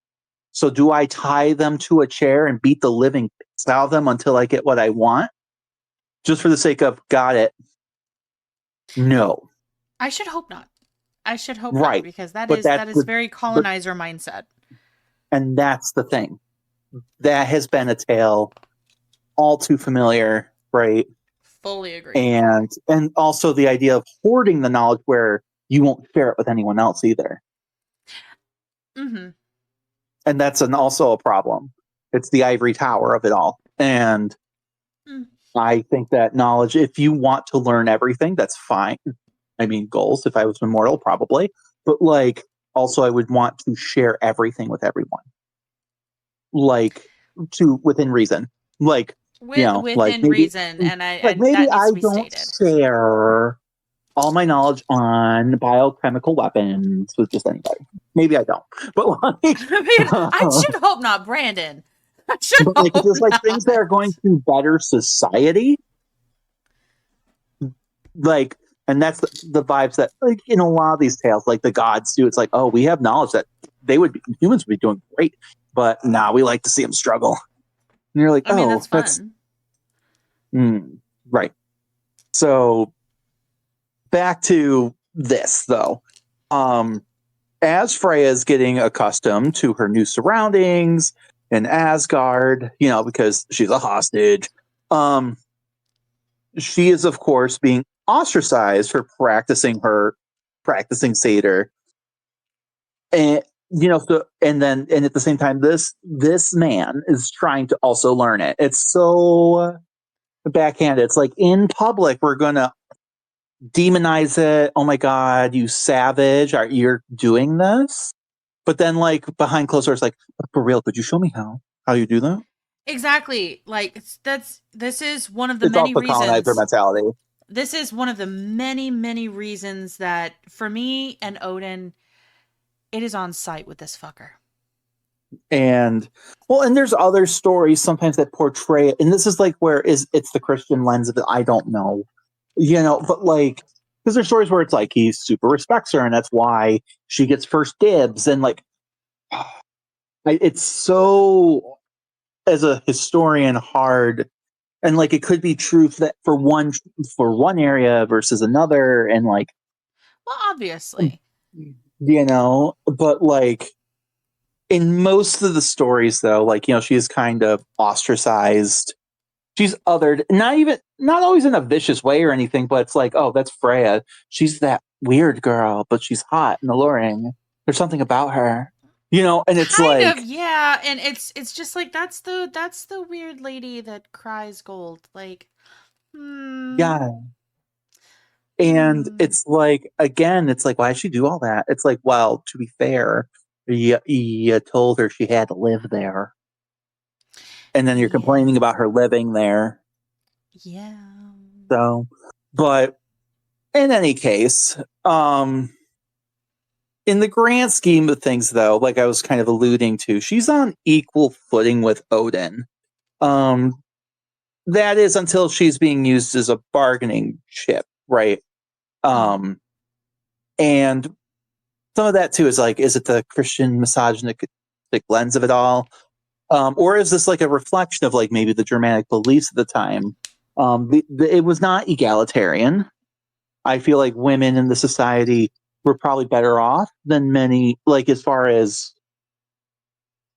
So do I tie them to a chair and beat the living piss out of them until I get what I want? Just for the sake of got it? No. I should hope not. I should hope not Right. because that But is that's that is the very but colonizer mindset. and that's the thing. That has been a tale all too familiar, right? Fully agree. And also the idea of hoarding the knowledge where you won't share it with anyone else either. Mm-hmm. And that's also a problem. It's the ivory tower of it all. And I think that knowledge, if you want to learn everything, that's fine. I mean, goals, if I was immortal, probably. But like, also, I would want to share everything with everyone. Like, to within reason. Like, like Within reason, and maybe that needs I to be don't stated. share all my knowledge on biochemical weapons with just anybody. Maybe I don't. But like, I mean, I should hope not, Brandon. I should but like, if hope there's like things that not. are going to better society, like, and that's the vibes that like in a lot of these tales, like the gods do. It's like, oh, we have knowledge that humans would be doing great, but nah, we like to see them struggle. And you're like, I mean, oh, that's that's fun. right. So back to this though. As Freya is getting accustomed to her new surroundings in Asgard, because she's a hostage, she is of course being ostracized for practicing satyr, and and at the same time, this man is trying to also learn it. It's so backhanded. It's like in public we're gonna demonize it. Oh my God, you savage. You're doing this? But then, like, behind closed doors, like, for real, could you show me how you do that? Exactly. Like this is one of the It's many also colonizer reasons. mentality. This is one of the many reasons that for me and Odin, it is on site with this fucker. And well, and there's other stories sometimes that portray it, and this is like where it's the Christian lens of it. I don't know, but like because there's stories where it's like he super respects her, and that's why she gets first dibs, and like it's so as a historian hard, and like it could be truth that for one area versus another, and like Well, obviously. but like in most of the stories though, like she's kind of ostracized, she's othered, not always in a vicious way or anything, but it's like, oh, that's Freyja, she's that weird girl, but she's hot and alluring, there's something about her, and it's Kind of, like, yeah, and it's just like that's the weird lady that cries gold. Like, hmm, yeah. And hmm. it's like, again, it's like, why does she do all that? It's like, well, to be fair, you told her she had to live there, and then you're complaining Yeah. about her living there. Yeah. So, but in any case, in the grand scheme of things, though, like I was kind of alluding to, she's on equal footing with Odin. Um, that is until she's being used as a bargaining chip, right? Mm. Um, and some of that too is like, is it the Christian misogynistic lens of it all? Or is this like a reflection of like maybe the Germanic beliefs at the time? It was not egalitarian. I feel like women in the society were probably better off than many, like as far as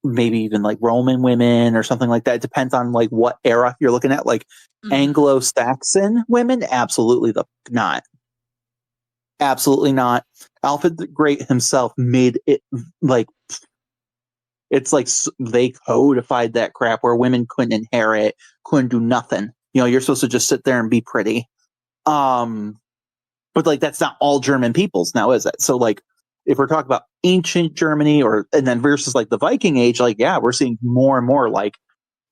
maybe even like Roman women or something like that. It depends on like what era you're looking at. Like Mm-hmm. Anglo-Saxon women, absolutely not. Absolutely not. Alfred the Great himself made it like it's like they codified that crap where women couldn't inherit, couldn't do nothing. You're supposed to just sit there and be pretty. Um, but like that's not all German peoples now, is it? So like if we're talking about ancient Germany and then versus like the Viking age, like yeah, we're seeing more and more like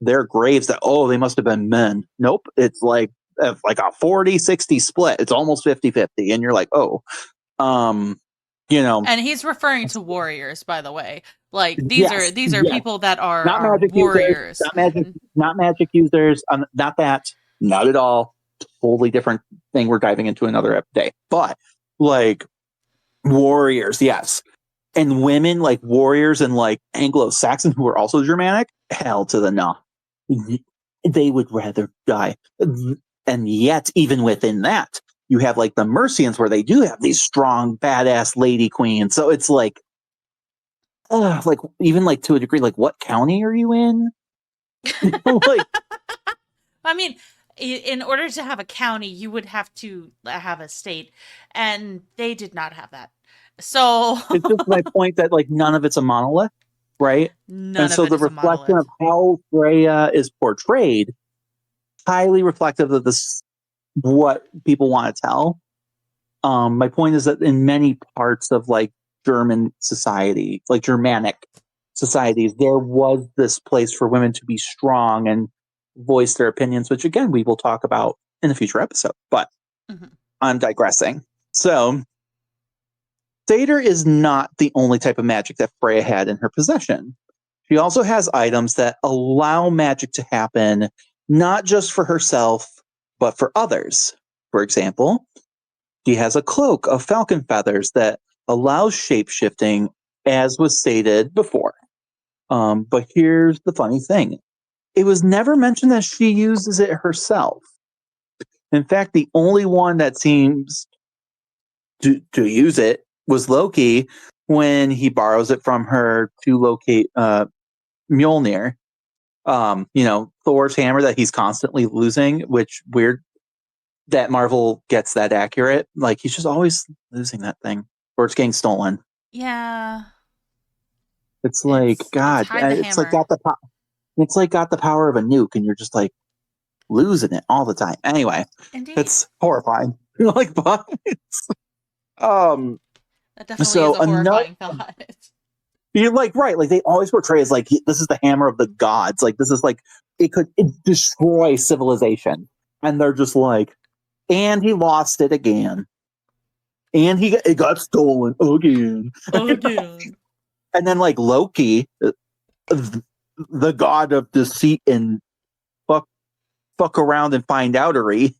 their graves that, oh, they must have been men. Nope. It's like a 40-60 split. It's almost 50-50. And you're like, oh, um, you know, And he's referring to warriors, by the way. Like yes, these are yes. people that Not are magic users, warriors. not magic users. Not that, not at all. Totally different thing. We're diving into another day, but like warriors, yes, and women like warriors and like Anglo-Saxon who are also Germanic. Hell to the no, they would rather die. And yet, even within that, you have like the Mercians where they do have these strong, badass lady queens. So it's like even like to a degree, like what county are you in? Like, I mean, in order to have a county, you would have to have a state, and they did not have that. So it's just my point that like none of it's a monolith, right? And none of so it the is a reflection of monolith. how Freya is portrayed, highly reflective of this what people want to tell. My point is that in many parts of like German society, like Germanic societies, there was this place for women to be strong and voice their opinions, which again we will talk about in a future episode. But Mhm. I'm digressing. So Satyr is not the only type of magic that Freya had in her possession. She also has items that allow magic to happen, not just for herself, but for others. For example, she has a cloak of falcon feathers that allows shapeshifting, as was stated before. But here's the funny thing. It was never mentioned that she uses it herself. In fact, the only one that seems to use it was Loki when he borrows it from her to locate Mjolnir. Thor's hammer that he's constantly losing, which weird that Marvel gets that accurate. Like he's just always losing that thing or it's getting stolen. Yeah, It's like it's God, hide the hammer. it's like got the power of a nuke, and you're just like losing it all the time. Anyway, Indeed. it's horrifying. like, but That definitely so is a horrifying thought. you're like, right, like they always portray as like this is the hammer of the gods, like this is like it destroy civilization, and they're just like, and he lost it again, and it got stolen again. Again. And then like Loki, the god of deceit and fuck around and find outery.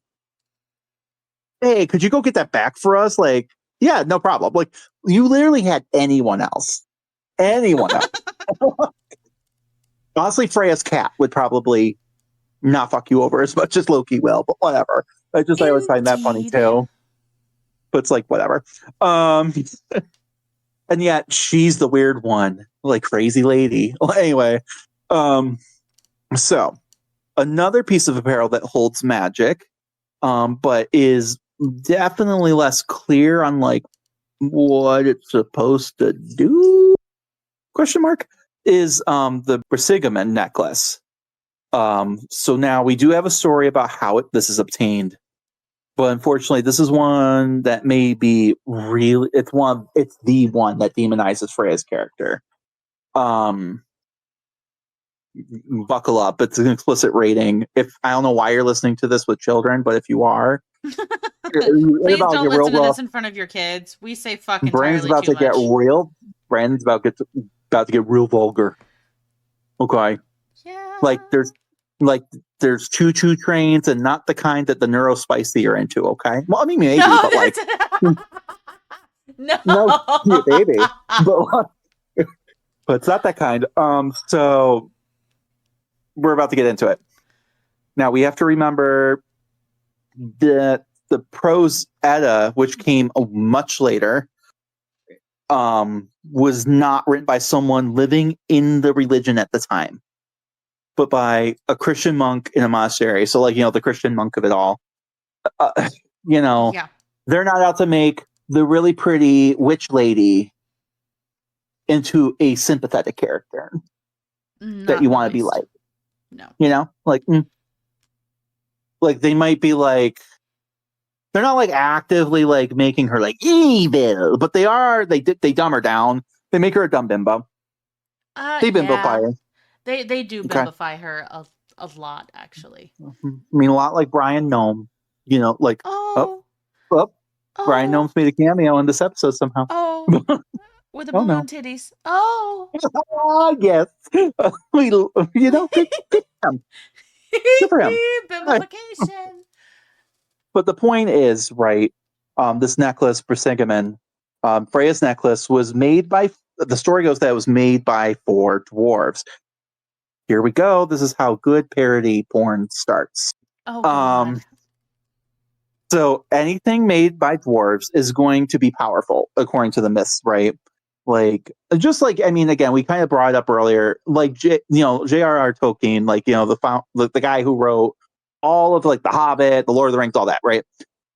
Hey, could you go get that back for us? Like, yeah, no problem. Like, you literally had anyone else. Honestly, Freyja's cat would probably not fuck you over as much as Loki will, but whatever. I always find that funny too. But it's like, whatever. And yet she's the weird one, like crazy lady. Well, anyway, so another piece of apparel that holds magic, but is definitely less clear on like what it's supposed to do, question mark, is the Brisingamen necklace. So now we do have a story about how this is obtained, but unfortunately this is one that may be really, it's the one that demonizes Freyja's character. Buckle up, it's an explicit rating. If I don't know why you're listening to this with children, but if you are, please don't listen to this in front of your kids. We say fuck entirely too much. Brandon's about to get real vulgar. Okay. Yeah. Like there's choo-choo trains, and not the kind that the neurospicy are into. Okay. Well, I mean maybe, but like no, yeah, baby, but it's not that kind. So we're about to get into it. Now we have to remember that the prose Edda, which came much later, was not written by someone living in the religion at the time, but by a Christian monk in a monastery. So, like, the Christian monk of it all. Yeah. They're not out to make the really pretty witch lady into a sympathetic character that you want to be like. No. Like they might be like, they're not like actively like making her like evil, but they dumb her down. They make her a dumb bimbo. They bimbify her. They do bimbify her a lot, actually. I mean, a lot like Brian Gnome. Like Brian Gnome's made a cameo in this episode somehow. With the balloon titties. Yes. Good for him. Bimbification. But the point is, right, this necklace, Brisingamen, Freyja's necklace, was made by, the story goes that it was made by 4 dwarves. Here we go. This is how good parody porn starts. God. So anything made by dwarves is going to be powerful, according to the myths, right? Like, just like, I mean, again, we kind of brought it up earlier, like, J.R.R. Tolkien, like, the guy who wrote all of like The Hobbit, The Lord of the Rings, all that, right?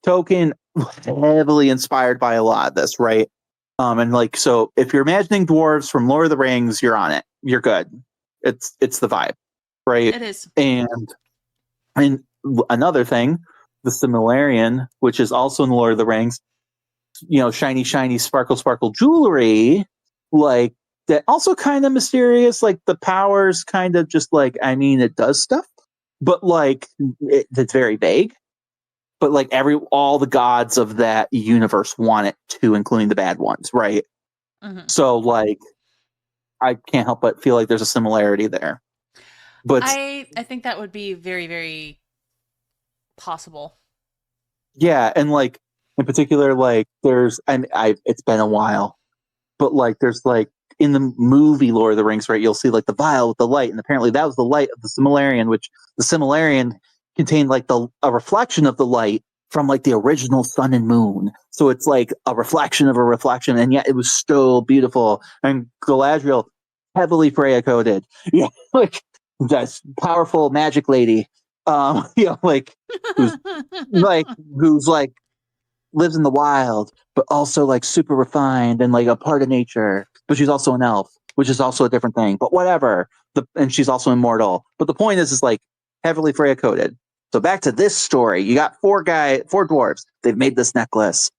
Tolkien was heavily inspired by a lot of this, right? And like, so if you're imagining dwarves from Lord of the Rings, you're on it. You're good. It's the vibe, right? It is. And another thing, the Silmarillion, which is also in the Lord of the Rings, shiny, shiny, sparkle, sparkle jewelry, like that, also kind of mysterious. Like the powers kind of just like, I mean, it does stuff, but like it's very vague. But like all the gods of that universe want it to, including the bad ones, right? Mm-hmm. So like, I can't help but feel like there's a similarity there. But I think that would be very, very possible. Yeah, and like in particular, like there's, it's been a while, but like there's like in the movie Lord of the Rings, right? You'll see like the vial with the light, and apparently that was the light of the Silmarillion, which the Silmarillion contained like a reflection of the light from like the original sun and moon. So it's like a reflection of a reflection, and yet it was still beautiful. And Galadriel, heavily Freyja coded, yeah, like that's powerful magic lady, like who's like lives in the wild, but also like super refined and like a part of nature. But she's also an elf, which is also a different thing. But whatever. And she's also immortal. But the point is like heavily Freyja coded. So back to this story. You got four dwarves. They've made this necklace.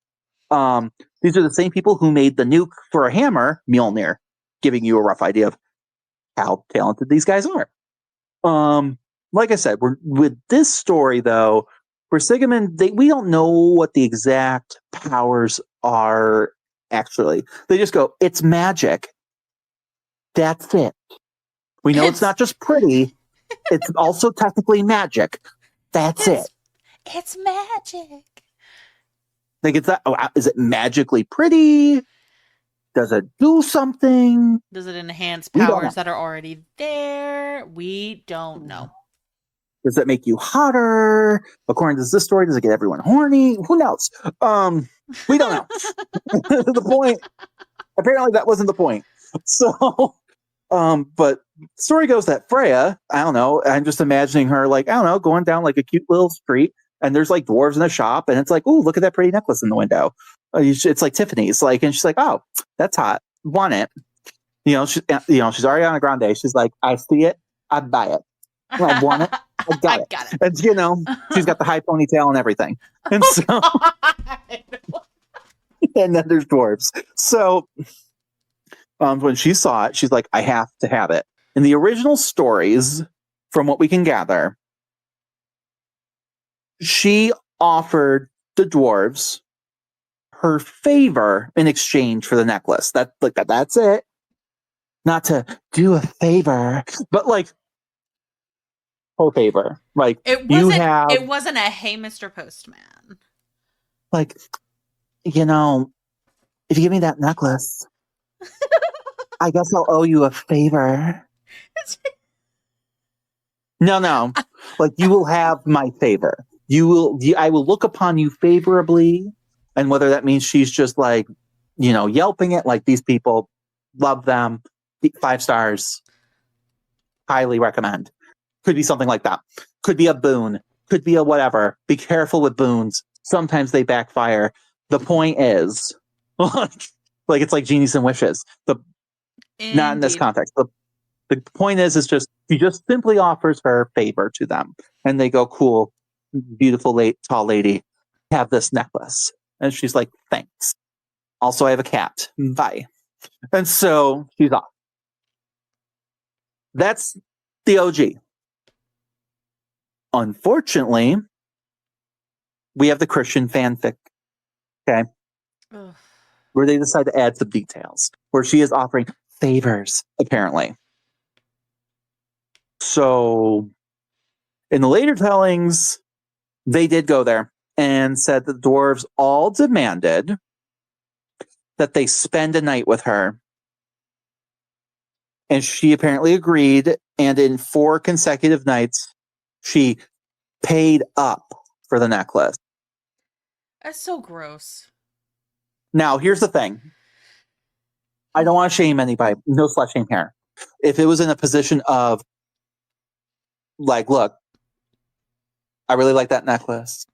These are the same people who made the nuke for a hammer, Mjolnir, giving you a rough idea of how talented these guys are. Like I said, with this story, though, for Sigmund, we don't know what the exact powers are, actually. They just go, it's magic. That's it. We know it's not just pretty. It's also technically magic. That's it. It's magic. Like, is it magically pretty? Does it do something? Does it enhance powers that are already there? We don't know. Does it make you hotter? According to this story, does it get everyone horny? Who knows? We don't know. The point, apparently that wasn't the point. So, but the story goes that Freyja, I don't know, I'm just imagining her like, I don't know, going down like a cute little street and there's like dwarves in a shop and it's like, ooh, look at that pretty necklace in the window. It's like Tiffany's, like, and she's like, oh, that's hot. Want it. She's Ariana Grande. She's like, I see it, I buy it. I want it. I got it. And, she's got the high ponytail and everything. And so, and then there's dwarves. So, when she saw it, she's like, I have to have it. In the original stories, from what we can gather, she offered the dwarves her favor in exchange for the necklace. That's it. Not to do a favor, but like, her favor. Like, it wasn't a hey, Mr. Postman. Like, if you give me that necklace, I guess I'll owe you a favor. No. Like, you will have my favor. I will look upon you favorably. And whether that means she's just like, yelping it, like, these people, love them, 5 stars, highly recommend. Could be something like that. Could be a boon. Could be a whatever. Be careful with boons. Sometimes they backfire. The point is, like it's like genies and wishes. Not in this context. The point is just, he just simply offers her favor to them. And they go, cool, beautiful, tall lady, have this necklace. And she's like, thanks. Also, I have a cat. Bye. And so she's off. That's the OG. Unfortunately, we have the Christian fanfic, okay? Ugh. Where they decide to add some details, where she is offering favors, apparently. So, in the later tellings, they did go there and said the dwarves all demanded that they spend a night with her. And she apparently agreed, and in 4 consecutive nights, she paid up for the necklace. That's so gross. Now, here's the thing. I don't want to shame anybody. No slut shame here. If it was in a position of, like, look, I really like that necklace.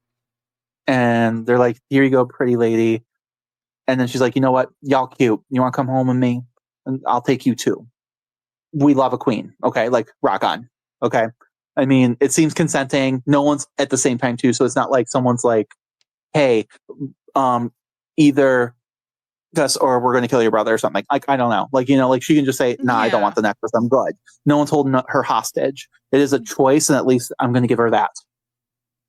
And they're like, here you go, pretty lady. And then she's like, you know what? Y'all cute. You want to come home with me? And I'll take you too. We love a queen. Okay? Like, rock on. Okay? I mean, it seems consenting. No one's at the same time too, so it's not like someone's like, "Hey, either us or we're going to kill your brother" or something. Like I don't know. Like like she can just say, "Nah, I don't want the necklace. I'm good." No one's holding her hostage. It is a choice, and at least I'm going to give her that.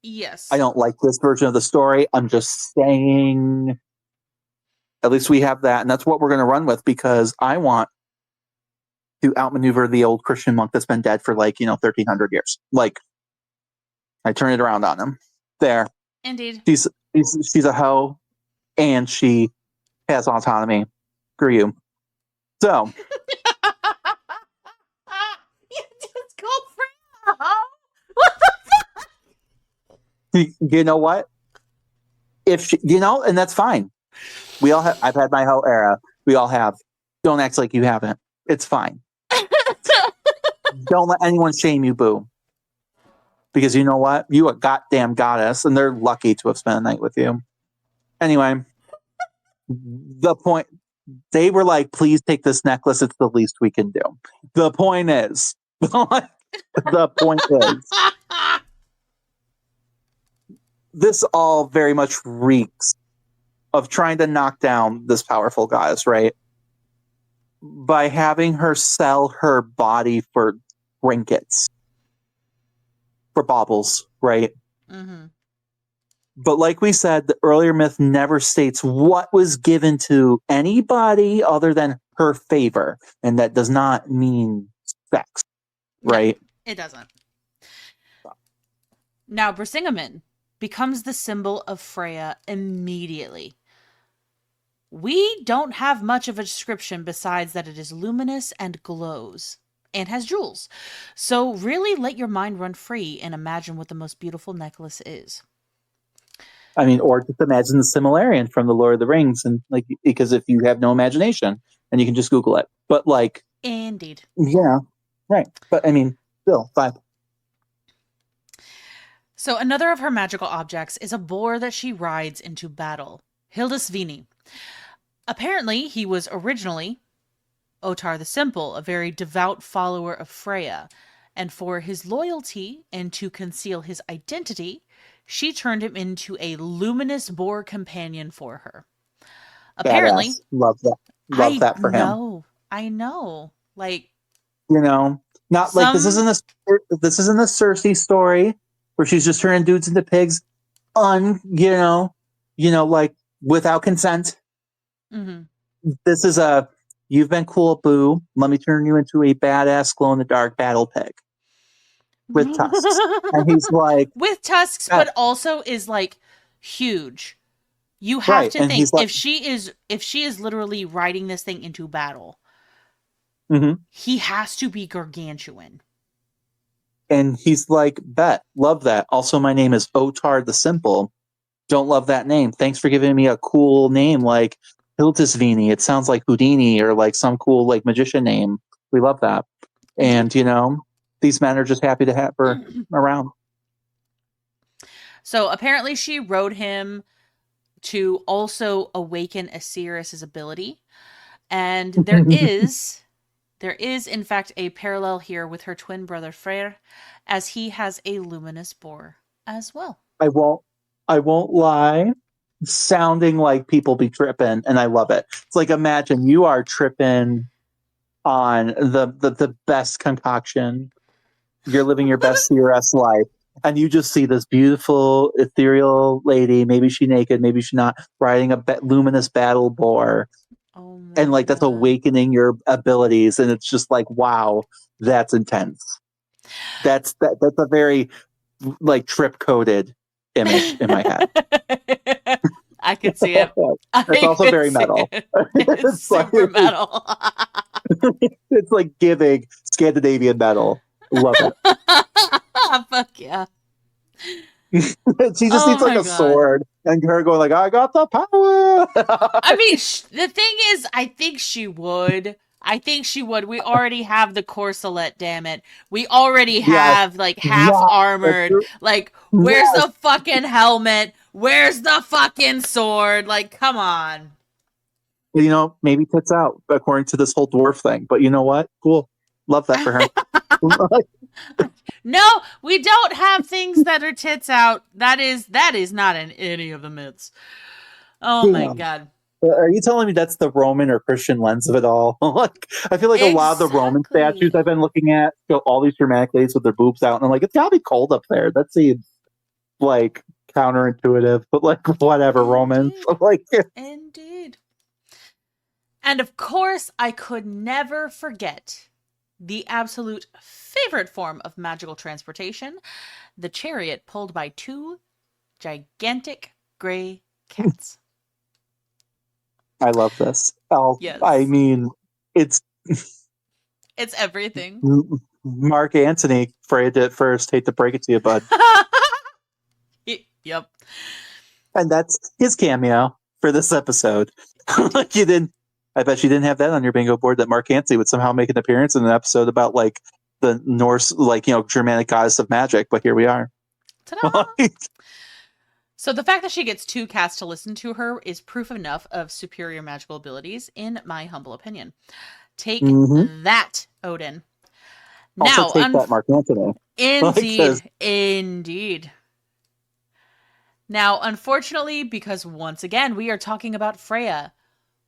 Yes. I don't like this version of the story. I'm just saying. At least we have that, and that's what we're going to run with because I want to outmaneuver the old Christian monk that's been dead for 1,300 years. Like, I turn it around on him. There. Indeed. She's a hoe, and she has autonomy. Screw you. So. You just called Freyja a hoe? What the fuck? You know what? If she, and that's fine. We all have. I've had my hoe era. We all have. Don't act like you haven't. It's fine. Don't let anyone shame you, boo. Because you know what? You a goddamn goddess, and they're lucky to have spent a night with you. Anyway, the point, they were like, please take this necklace. It's the least we can do. The point is, this all very much reeks of trying to knock down this powerful goddess, right? By having her sell her body for trinkets, for baubles, right? Mm-hmm. But like we said, the earlier myth never states what was given to anybody other than her favor. And that does not mean sex, right? No, it doesn't. Now, Brisingamen becomes the symbol of Freyja immediately. We don't have much of a description besides that it is luminous and glows and has jewels. So really let your mind run free and imagine what the most beautiful necklace is. I mean, or just imagine the Similarian from the Lord of the Rings, and like, because if you have no imagination, and you can just Google it. But like, Indeed. yeah, right. But I mean, still, fine. So another of her magical objects is a boar that she rides into battle, Hildisvini. Apparently, he was originally Otar the Simple, a very devout follower of Freyja, and for his loyalty and to conceal his identity, she turned him into a luminous boar companion for her. Apparently, Badass. Love that. Love that for him. I know. Like, You know, not like this isn't a Cersei story where she's just turning dudes into pigs, like without consent. Mm-hmm. This is a you've been cool, boo. Let me turn you into a badass glow in the dark battle pig with tusks. And he's like, with tusks, but also is like huge. You have to think like, if she is literally riding this thing into battle, mm-hmm. he has to be gargantuan. And he's like, bet, love that. Also, my name is Otar the Simple. Don't love that name. Thanks for giving me a cool name like Hildisvini. It sounds like Houdini or like some cool like magician name. We love that. And these men are just happy to have her around. So apparently she rode him to also awaken Osiris's ability. And there is in fact a parallel here with her twin brother Freyr, as he has a luminous boar as well. I won't lie. Sounding like people be tripping, and I love it. It's like, imagine you are tripping on the best concoction. You're living your best CRS life, and you just see this beautiful ethereal lady. Maybe she naked, maybe she not, riding a luminous battle boar, and like that's awakening your abilities. And it's just like, wow, that's intense. That's a very like trip coded image in my head. I could see it. It's also very metal. It's super metal. It's like giving Scandinavian metal. Love it. Fuck yeah. She just needs like a sword, and her going like, I got the power. I mean, the thing is, I think she would. We already have the corselet, damn it. We already have like half armored. Like, where's the fucking helmet? Where's the fucking sword? Like, come on. Maybe tits out according to this whole dwarf thing. But you know what? Cool. Love that for her. No, we don't have things that are tits out. That is not in any of the myths. Oh my god. Are you telling me that's the Roman or Christian lens of it all? Like, I feel like a lot of the Roman statues I've been looking at show all these dramatic ladies with their boobs out, and I'm like, it's gotta be cold up there. That seems like counterintuitive, but like whatever, Romans. Like, indeed. And of course, I could never forget the absolute favorite form of magical transportation, the chariot pulled by two gigantic gray cats. I love this. Yes. I mean, it's everything. Mark Antony, Freyja did it first. Hate to break it to you, bud. Yep. And that's his cameo for this episode. Like, I bet you didn't have that on your bingo board, that Mark Antony would somehow make an appearance in an episode about like the Norse, like, Germanic goddess of magic. But here we are. Ta-da! So the fact that she gets two cats to listen to her is proof enough of superior magical abilities, in my humble opinion. Take that, Odin. Also take that, Mark Antony. Indeed. Indeed. Now, unfortunately, because once again we are talking about Freyja,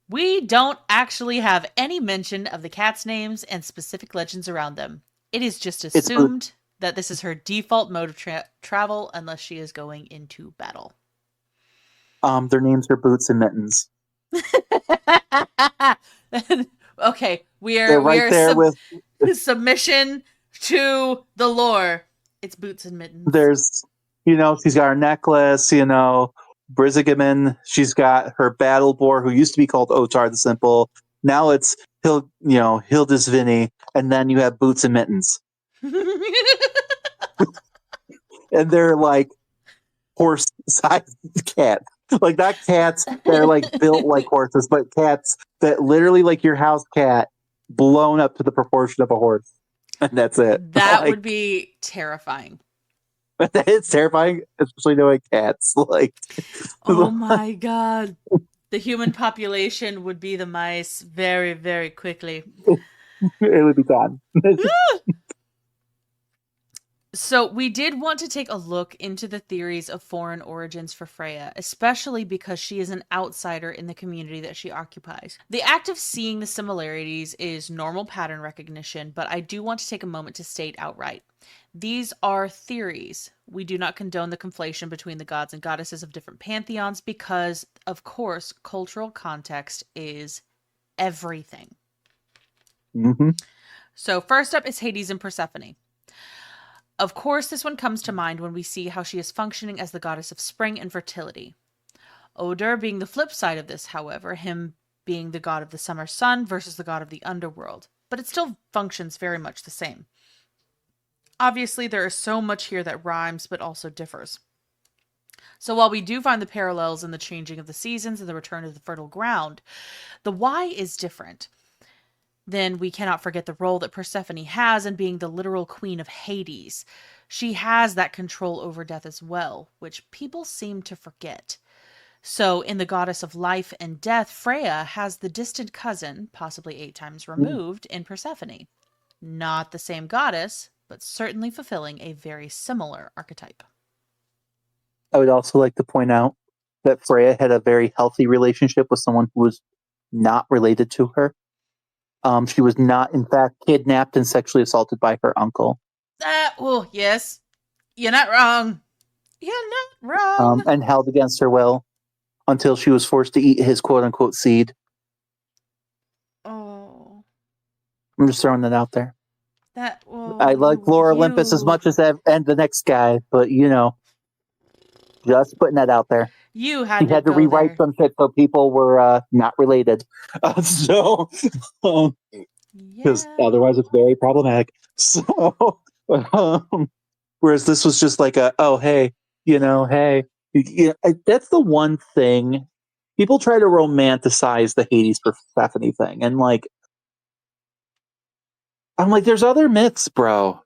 we don't actually have any mention of the cats' names and specific legends around them. It is just It's Boots. assumed that this is her default mode of travel unless she is going into battle. Their names are Boots and Mittens. Okay, we They're right are there with. submission to the lore. It's Boots and Mittens. There's, she's got her necklace. Brizigamen. She's got her battle boar, who used to be called Otar the Simple. Now it's Hildisvini, and then you have Boots and Mittens, and they're like horse-sized cats. Like not cats that are like built like horses, but cats that literally like your house cat blown up to the proportion of a horse. And that's it. That would be terrifying. It's terrifying, especially knowing cats. Like, oh my god. The human population would be the mice very, very quickly. It would be gone. So we did want to take a look into the theories of foreign origins for Freyja, especially because she is an outsider in the community that she occupies. The act of seeing the similarities is normal pattern recognition, but I do want to take a moment to state outright. These are theories. We do not condone the conflation between the gods and goddesses of different pantheons because, of course, cultural context is everything. Mm-hmm. So first up is Hades and Persephone. Of course, this one comes to mind when we see how she is functioning as the goddess of spring and fertility. Oder being the flip side of this, however, him being the god of the summer sun versus the god of the underworld, but it still functions very much the same. Obviously, there is so much here that rhymes but also differs. So while we do find the parallels in the changing of the seasons and the return of the fertile ground, the why is different. Then we cannot forget the role that Persephone has in being the literal queen of Hades. She has that control over death as well, which people seem to forget. So in the goddess of life and death, Freyja has the distant cousin, possibly 8 times removed, in Persephone. Not the same goddess, but certainly fulfilling a very similar archetype. I would also like to point out that Freyja had a very healthy relationship with someone who was not related to her. She was not, in fact, kidnapped and sexually assaulted by her uncle. Oh, yes. You're not wrong. You're not wrong. And held against her will until she was forced to eat his quote-unquote seed. Oh. I'm just throwing that out there. Oh, I like Lore Olympus as much as and the next guy, but, just putting that out there. You had he to had to go rewrite there. some shit so people were not related. Because otherwise it's very problematic. So, whereas this was just like hey. That's the one thing. People try to romanticize the Hades Persephone thing. And I'm like, there's other myths, bro.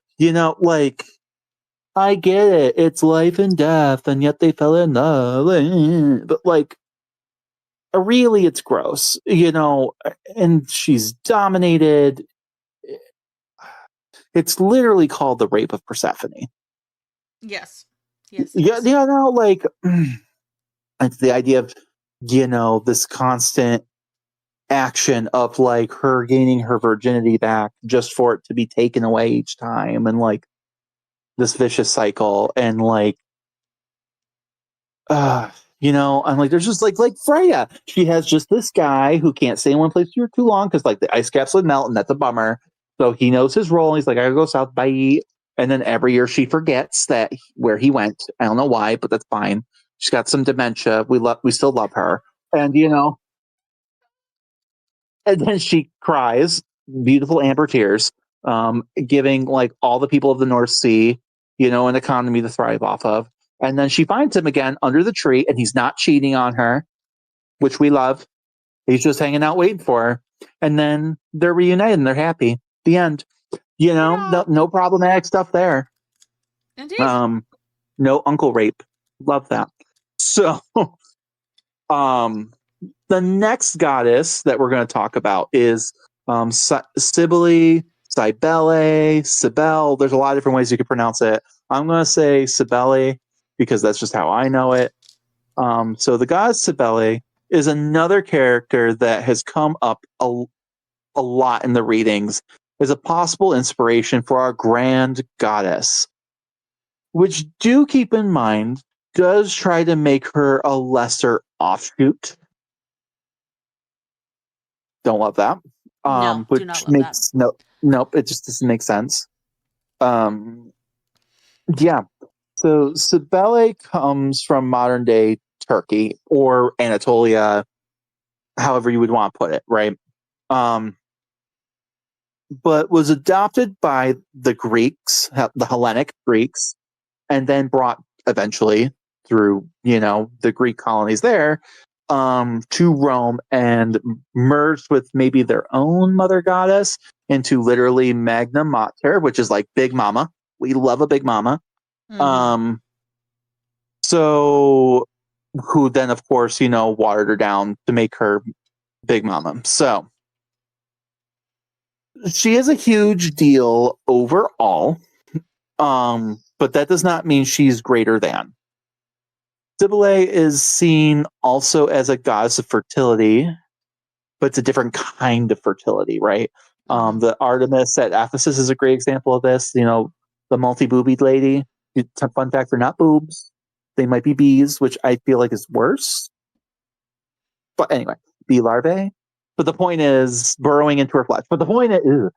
I get it. It's life and death, and yet they fell in love. But really, it's gross, and she's dominated. It's literally called the rape of Persephone. Yes. It's the idea of, this constant action of her gaining her virginity back just for it to be taken away each time, and this vicious cycle, and I'm like, there's just like Freyja. She has just this guy who can't stay in one place for too long because the ice caps would melt, and that's a bummer. So he knows his role, and he's like, I gotta go south, bye. And then every year she forgets where he went. I don't know why, but that's fine. She's got some dementia. We still love her, and and then she cries, beautiful amber tears, giving all the people of the North Sea, an economy to thrive off of. And then she finds him again under the tree, and he's not cheating on her, which we love. He's just hanging out waiting for her. And then they're reunited and they're happy. The end. No problematic stuff there. Indeed. No uncle rape. Love that. So, the next goddess that we're going to talk about is Cybele, There's a lot of different ways you could pronounce it. I'm going to say Cybele because that's just how I know it. So the goddess Cybele is another character that has come up a lot in the readings as a possible inspiration for our grand goddess, which, do keep in mind, does try to make her a lesser offshoot. Don't love that. No, do not Which love that. makes nope, it just doesn't make sense. Um, yeah. So Cybele comes from modern day Turkey or Anatolia, however you would want to put it, right? But was adopted by the Greeks, the Hellenic Greeks, and then brought eventually through, the Greek colonies there, to Rome and merged with maybe their own mother goddess into literally Magna Mater, which is like Big Mama. We love a Big Mama. Mhm. So who then, of course, watered her down to make her Big Mama. So she is a huge deal overall. But that does not mean she's greater than. Cybele is seen also as a goddess of fertility, but it's a different kind of fertility, right? The Artemis at Ephesus is a great example of this. The multi-boobied lady. Fun fact, they're not boobs. They might be bees, which I feel like is worse. But anyway, bee larvae. But the point is burrowing into her flesh. But the point is,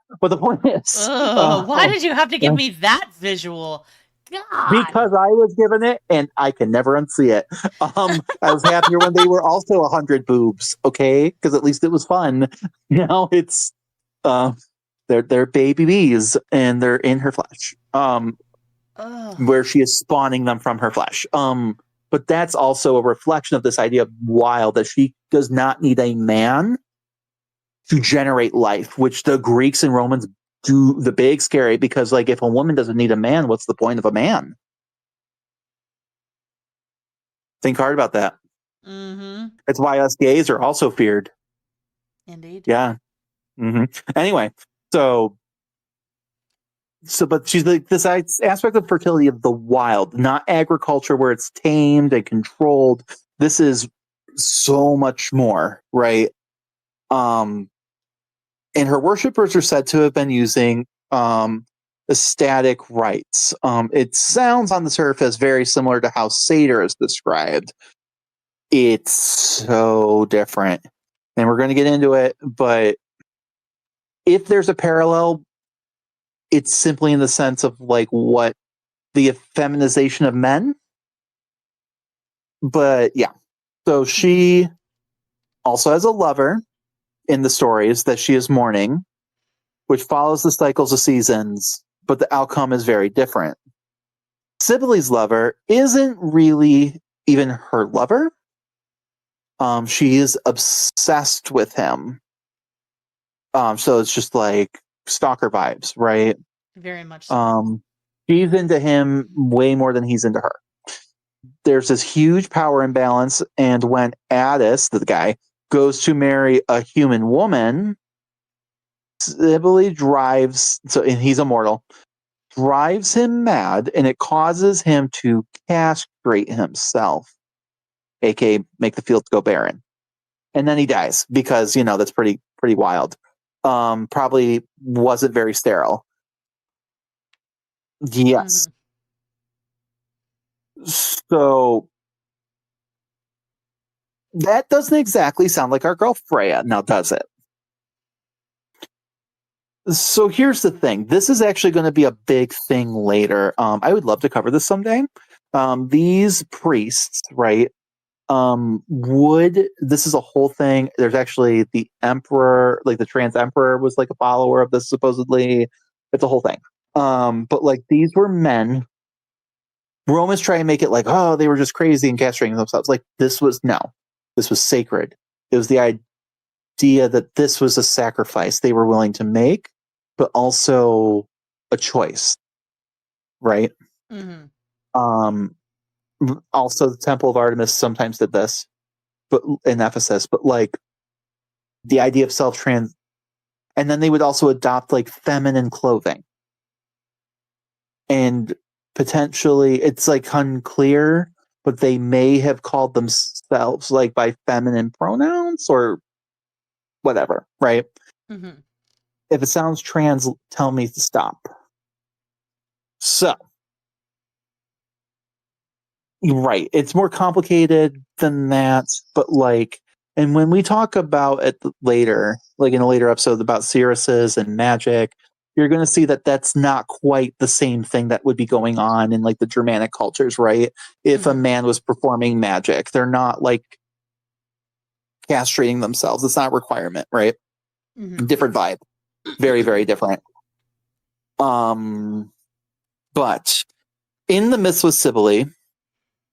Why did you have to give me that visual? God. because I was given it and I can never unsee it. I was happier when they were also 100 boobs, okay? Because at least it was fun. It's they're baby bees and they're in her flesh. Where she is spawning them from her flesh. But that's also a reflection of this idea of wild, that she does not need a man to generate life, which the Greeks and Romans do the big scary, because like if a woman doesn't need a man, what's the point of a man? Think hard about that. Mm-hmm. That's why us gays are also feared. Indeed. Yeah. Anyway, so but she's like this aspect of fertility of the wild, not agriculture where it's tamed and controlled. This is so much more, right? And her worshippers are said to have been using ecstatic rites. It sounds on the surface very similar to how Seder is described. It's so different. And we're going to get into it, but if there's a parallel, it's simply in the sense of like what the feminization of men. But yeah. So she also has a lover in the stories that she is mourning, which follows the cycles of seasons, but the outcome is very different. Cybele's lover isn't really even her lover. She is obsessed with him. So it's just like stalker vibes, right? Very much so. She's into him way more than he's into her. There's this huge power imbalance, and when Addis, the guy, goes to marry a human woman, Cybele drives, and he's immortal, drives him mad, and it causes him to castrate himself, aka make the fields go barren. And then he dies because, that's pretty wild. Probably wasn't very sterile. Yes. So that doesn't exactly sound like our girl Freyja, now does it? So here's the thing. This is actually going to be a big thing later. I would love to cover this someday. These priests, right? This is a whole thing. There's actually the emperor, like the trans emperor was like a follower of this supposedly. It's a whole thing. But like these were men. Romans try and make it like, oh, they were just crazy and castrating themselves. Like this was sacred. It was the idea that this was a sacrifice they were willing to make, but also a choice, right? Also, the Temple of Artemis sometimes did this, but in Ephesus, but like the idea of self-trans, and then they would also adopt like feminine clothing, and potentially it's like unclear, but they may have called themselves like by feminine pronouns or whatever, right? Mm-hmm. If it sounds trans, tell me to stop. So, right, it's more complicated than that, but like, and when we talk about it later, like in a later episode about Cirruses and magic, you're going to see that that's not quite the same thing that would be going on in like the Germanic cultures, right? If a man was performing magic, they're not like castrating themselves. It's not a requirement, right? Mm-hmm. Different vibe. Very, very different. But in the myths with Cybele,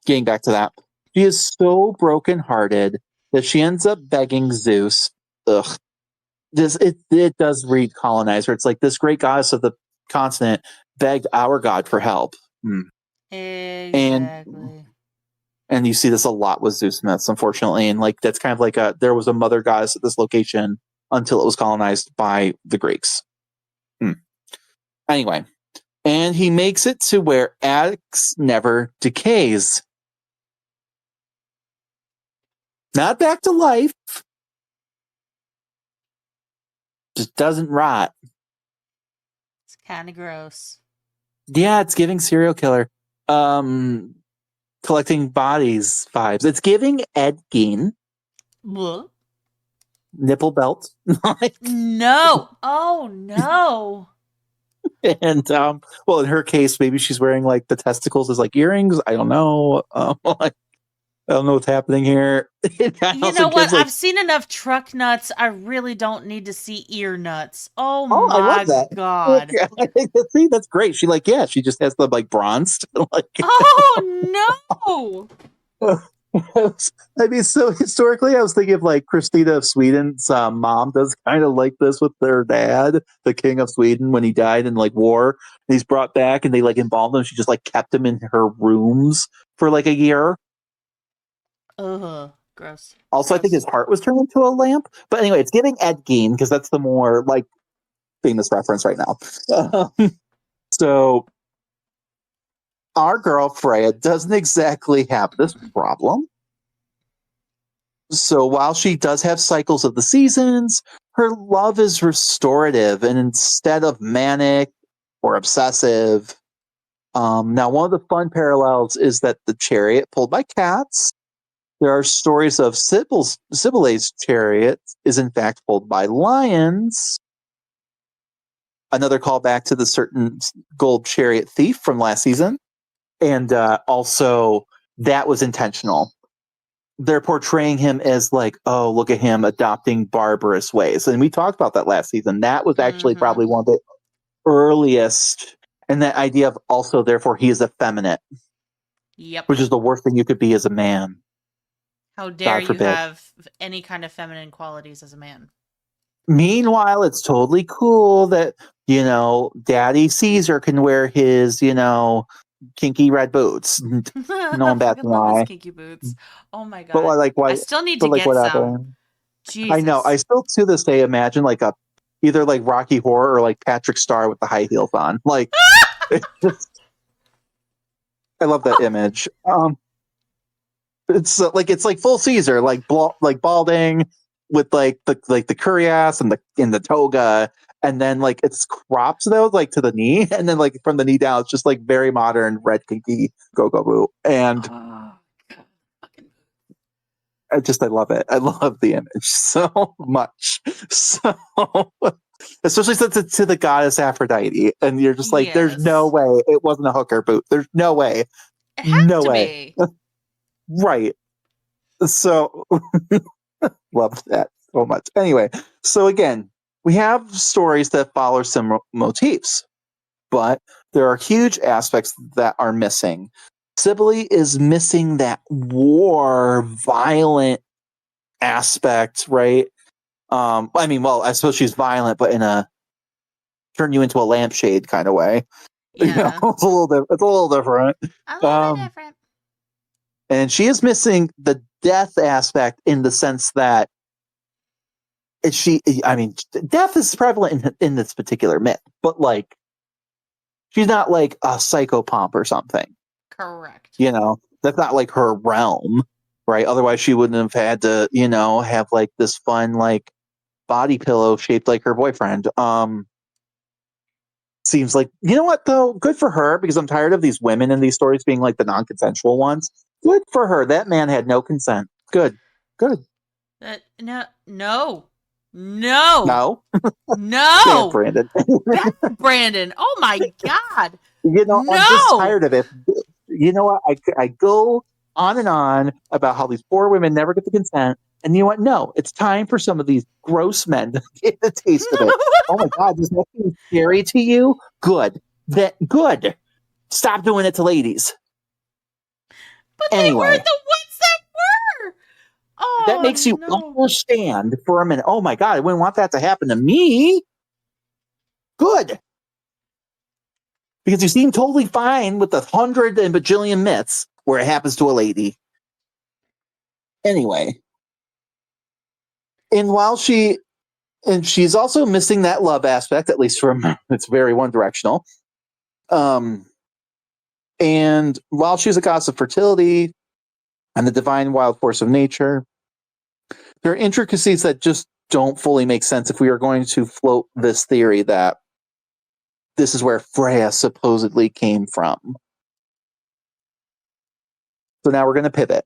getting back to that, she is so brokenhearted that she ends up begging Zeus. Ugh. It does read colonizer. It's like this great goddess of the continent begged our god for help. Exactly. And you see this a lot with Zeus myths, unfortunately. And like that's kind of like there was a mother goddess at this location until it was colonized by the Greeks. Anyway, and he makes it to where Addicts never decays. Not back to life. Just doesn't rot. It's kind of gross. Yeah, it's giving serial killer. Collecting bodies vibes. It's giving Ed Gein. What? Nipple belt. No. Oh no. And well, in her case, maybe she's wearing like the testicles as like earrings. I don't know. I don't know what's happening here. You know what? I've seen enough truck nuts. I really don't need to see ear nuts. Oh I love my that. god. See, that's great. She she just has the like bronzed. Oh no. I mean, so historically, I was thinking of like Christina of Sweden's mom does kind of like this with their dad, the king of Sweden, when he died in like war. And he's brought back and they like embalmed him. She just like kept him in her rooms for like a year. Gross. Also, Gross. I think his heart was turned into a lamp. But anyway, it's giving Ed Gein because that's the more like famous reference right now. So our girl Freyja doesn't exactly have this problem. So while she does have cycles of the seasons, her love is restorative and instead of manic or obsessive. Now, one of the fun parallels is that the chariot pulled by cats. There are stories of Cybele's chariot is in fact pulled by lions. Another callback to the certain gold chariot thief from last season. And also, that was intentional. They're portraying him as like, oh, look at him adopting barbarous ways. And we talked about that last season. That was actually probably one of the earliest. And that idea of also, therefore, he is effeminate. Yep. Which is the worst thing you could be as a man. How dare you have any kind of feminine qualities as a man? Meanwhile, it's totally cool that, Daddy Caesar can wear his, kinky red boots. No one bats an eye. Kinky boots. Oh my god! But why? I still need to get some. Jesus. I know. I still to this day imagine like either like Rocky Horror or like Patrick Star with the high heels on. Like, I love that image. It's like full Caesar, like balding with like the cuirass and the toga. And then like it's cropped though, like to the knee, and then like from the knee down, it's just like very modern red kinky go-go boot. And I love it. I love the image so much. So especially since it's to the goddess Aphrodite, and you're just like, there's no way it wasn't a hooker boot. There's no way. It has to be. Right. So love that so much. Anyway, so again, we have stories that follow similar motifs, but there are huge aspects that are missing. Cybele is missing that war, violent aspect, right? I suppose she's violent, but in a turn you into a lampshade kind of way. Yeah. It's a little different. A little bit different. And she is missing the death aspect in the sense that death is prevalent in this particular myth, but like, she's not like a psychopomp or something. Correct. That's not like her realm, right? Otherwise, she wouldn't have had to, have like this fun like body pillow shaped like her boyfriend. Seems like, you know what though? Good for her, because I'm tired of these women in these stories being like the non-consensual ones. Good for her. That man had no consent. Good. No, no, no, No. Damn, no. Brandon. That's Brandon. Oh my God. I'm just No. tired of it. You know what? I go on and on about how these poor women never get the consent. And you know what? No, it's time for some of these gross men to get a taste of it. Oh my God, does that seem scary to you? Good. Good. Stop doing it to ladies. But Anyway, they were the ones that were. Oh, that makes you no. understand for a minute. Oh my God, I wouldn't want that to happen to me. Good. Because you seem totally fine with the 100 and bajillion myths where it happens to a lady. Anyway. And she's also missing that love aspect, at least from it's very one directional. And while she's a goddess of fertility and the divine wild force of nature, there are intricacies that just don't fully make sense if we are going to float this theory that this is where Freyja supposedly came from. So now we're going to pivot.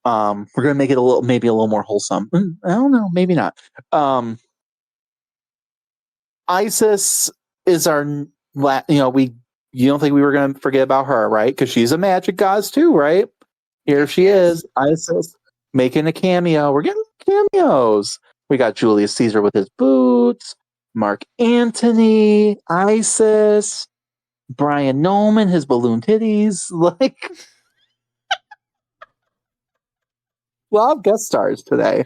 We're going to make it maybe a little more wholesome. I don't know, maybe not. Isis is our, you don't think we were going to forget about her, right? Because she's a magic goddess too, right? Here she is, Isis, making a cameo. We're getting cameos. We got Julius Caesar with his boots, Mark Antony, Isis, Brian Nolan, his balloon titties. Like, a lot of guest stars today.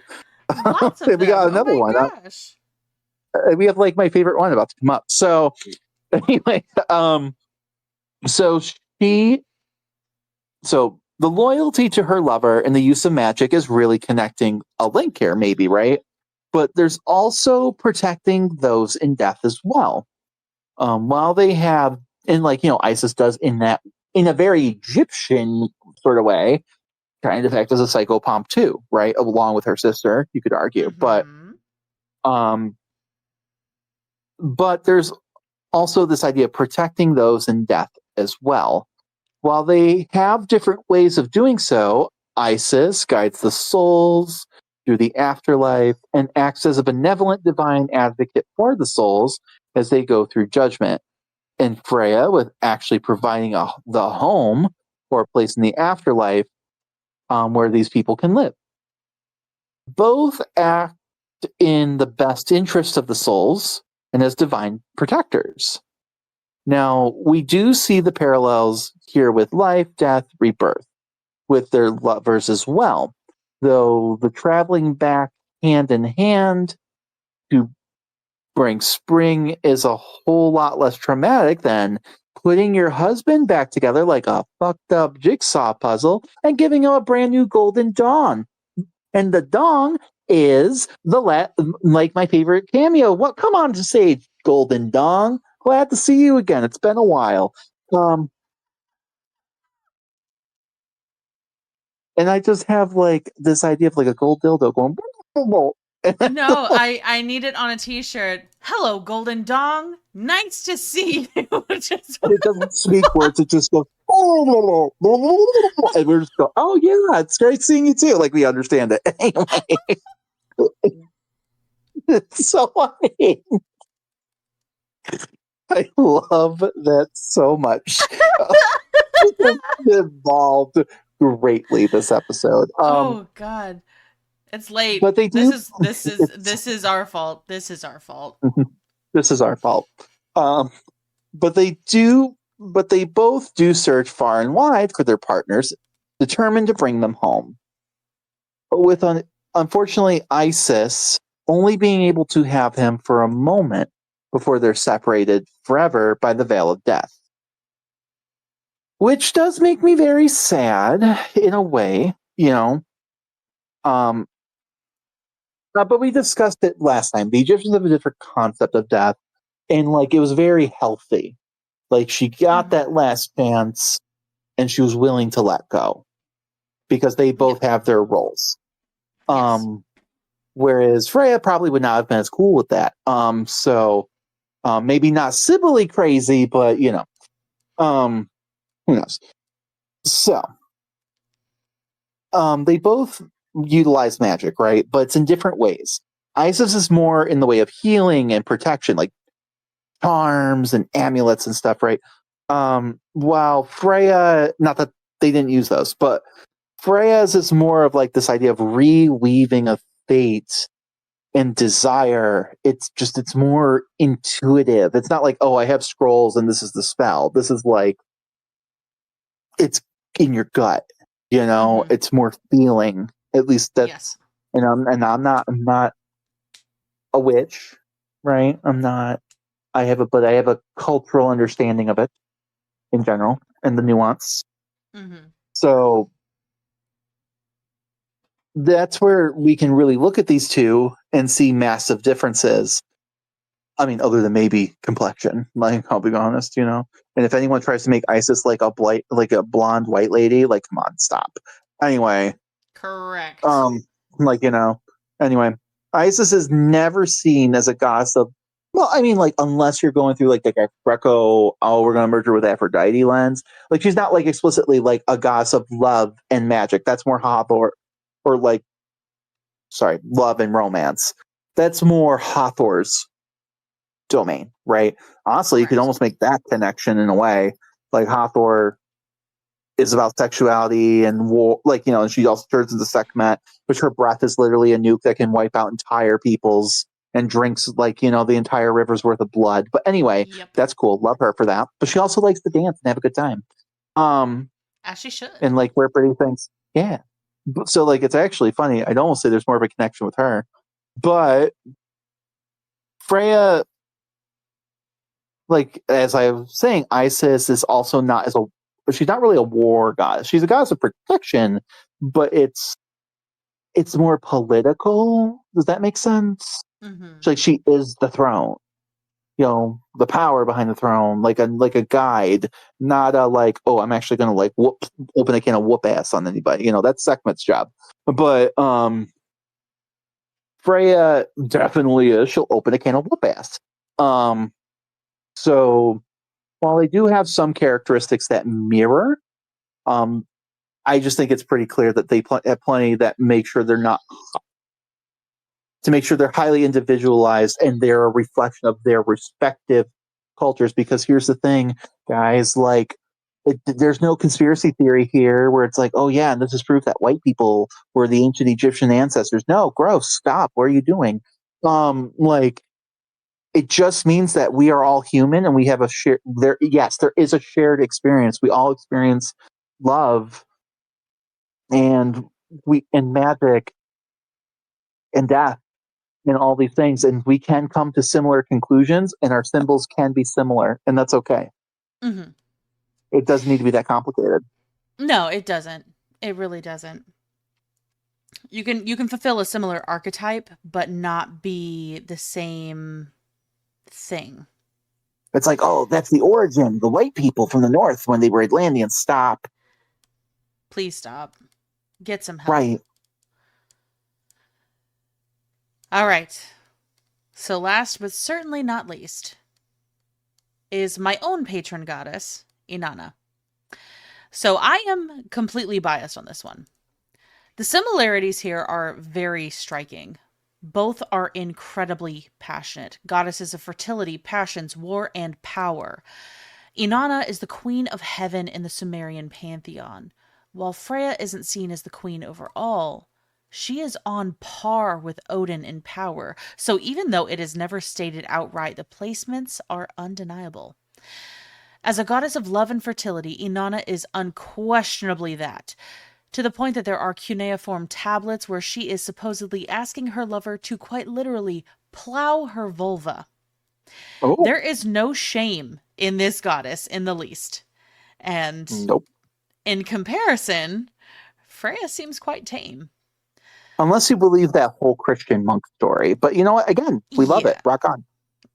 Lots of them. We got another one. Gosh. We have like my favorite one about to come up. So anyway, so the loyalty to her lover and the use of magic is really connecting a link here, maybe, right? But there's also protecting those in death as well. While they have, and like, Isis does in a very Egyptian sort of way, kind of act as a psychopomp too, right? Along with her sister, you could argue. Mm-hmm. But there's also this idea of protecting those in death as well. While they have different ways of doing so, Isis guides the souls through the afterlife and acts as a benevolent divine advocate for the souls as they go through judgment. And Freyja, with actually providing the home or a place in the afterlife where these people can live. Both act in the best interest of the souls and as divine protectors. Now, we do see the parallels here with life, death, rebirth, with their lovers as well. Though the traveling back hand in hand to bring spring is a whole lot less traumatic than putting your husband back together like a fucked up jigsaw puzzle and giving him a brand new golden dawn. And the dawn is like my favorite cameo. What? Come on to say, Golden Dong. Glad to see you again. It's been a while. And I just have like this idea of like a gold dildo going. No, I need it on a t-shirt. Hello, Golden Dong. Nice to see you. It doesn't speak words. It just goes. And we're just go, oh yeah, it's great seeing you too. Like we understand it. Anyway. It's so funny. I love that so much. It evolved greatly this episode. Oh God. It's late. But they do. This is our fault. This is our fault. This is our fault. But they both do search far and wide for their partners, determined to bring them home. But with unfortunately Isis only being able to have him for a moment before they're separated forever by the veil of death. Which does make me very sad in a way, but we discussed it last time. The Egyptians have a different concept of death, and like it was very healthy. Like she got that last chance and she was willing to let go because they both have their roles. Yes. Whereas Freyja probably would not have been as cool with that. So maybe not Sibylle crazy, but who knows? So they both utilize magic, right? But it's in different ways. Isis is more in the way of healing and protection, like charms and amulets and stuff, right? While Freyja, not that they didn't use those, but Freyja's is more of like this idea of reweaving a fate and desire. It's more intuitive. It's not like, oh, I have scrolls and this is the spell. This is like, it's in your gut, It's more feeling. At least that's, yes. I'm not a witch, right? I have a cultural understanding of it in general and the nuance. Mm-hmm. So that's where we can really look at these two and see massive differences. I mean, other than maybe complexion, like, I'll be honest, And if anyone tries to make Isis like a blonde white lady, like, come on, stop. Anyway. Correct. Anyway, Isis is never seen as a goddess of, well, I mean, like, unless you're going through like a Greco, oh, we're going to merge her with Aphrodite lens. Like, she's not like explicitly like a goddess of love and magic. That's more Hathor, or like, sorry, love and romance. That's more Hathor's domain, right? Honestly, you could almost make that connection in a way. Like, Hathor is about sexuality and war, and she also turns into Sekhmet, which her breath is literally a nuke that can wipe out entire peoples and drinks the entire river's worth of blood. But anyway, That's cool. Love her for that. But she also likes to dance and have a good time. As she should. And like wear pretty things. Yeah. So like it's actually funny. I'd almost say there's more of a connection with her. But Freyja, like as I was saying, Isis is also not she's not really a war goddess. She's a goddess of protection, but it's more political. Does that make sense? Mm-hmm. Like she is the throne, the power behind the throne, like a guide, not a like, oh, I'm actually going to like open a can of whoop ass on anybody. That's Sekhmet's job. But Freyja definitely is. She'll open a can of whoop ass. So while they do have some characteristics that mirror, I just think it's pretty clear that they have plenty that make sure they're not, to make sure they're highly individualized and they're a reflection of their respective cultures. Because here's the thing, guys, like there's no conspiracy theory here where it's like, oh yeah, and this is proof that white people were the ancient Egyptian ancestors. No, gross, stop. What are you doing? Like, it just means that we are all human and we have a shared, there is a shared experience. We all experience love and magic and death and all these things, and we can come to similar conclusions, and our symbols can be similar, and that's okay. Mm-hmm. It doesn't need to be that complicated. No, it doesn't. It really doesn't. You can fulfill a similar archetype, but not be the same thing. It's like, oh, that's the origin. The white people from the north, when they were Atlanteans, stop. Please stop. Get some help. Right. All right. So last but certainly not least is my own patron goddess, Inanna. So I am completely biased on this one. The similarities here are very striking. Both are incredibly passionate, goddesses of fertility, passions, war, and power. Inanna is the queen of heaven in the Sumerian pantheon. While Freyja isn't seen as the queen overall, she is on par with Odin in power, so even though it is never stated outright, the placements are undeniable. As a goddess of love and fertility, Inanna is unquestionably that, to the point that there are cuneiform tablets where she is supposedly asking her lover to quite literally plow her vulva. Oh. There is no shame in this goddess in the least. And nope. In comparison, Freyja seems quite tame. Unless you believe that whole Christian monk story. But you know what? Again, we love it. Rock on.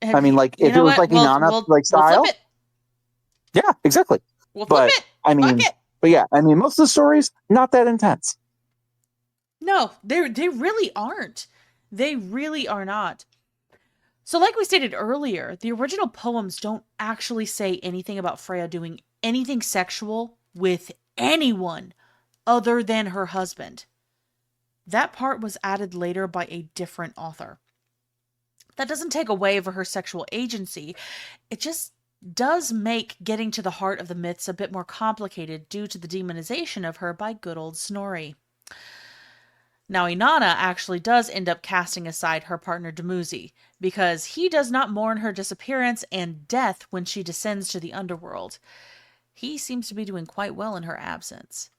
I mean, like, if it was like Inanna like style. We'll flip it. Yeah, exactly. We'll flip it. I mean, But yeah, I mean, most of the stories, not that intense. No, they really aren't. They really are not. So, like we stated earlier, the original poems don't actually say anything about Freyja doing anything sexual with anyone other than her husband. That part was added later by a different author. That doesn't take away of her sexual agency. It just does make getting to the heart of the myths a bit more complicated due to the demonization of her by good old Snorri. Now, Inanna actually does end up casting aside her partner Dumuzi, because he does not mourn her disappearance and death when she descends to the underworld. He seems to be doing quite well in her absence,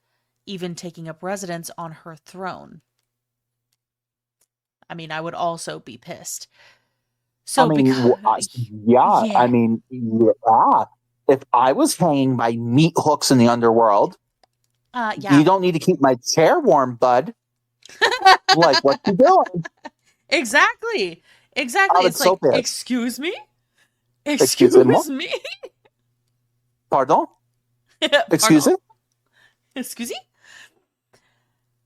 even taking up residence on her throne. I mean, I would also be pissed. I So, mean, because. yeah. I Yeah. mean, yeah. If I was hanging by meat hooks in the underworld, Yeah. you don't need to keep my chair warm, bud. Like, what you doing? Exactly. I Exactly. would It's so like, pissed. excuse me? Excusez-moi. Excuse me? Pardon? Pardon? Excuse me, Excuse me?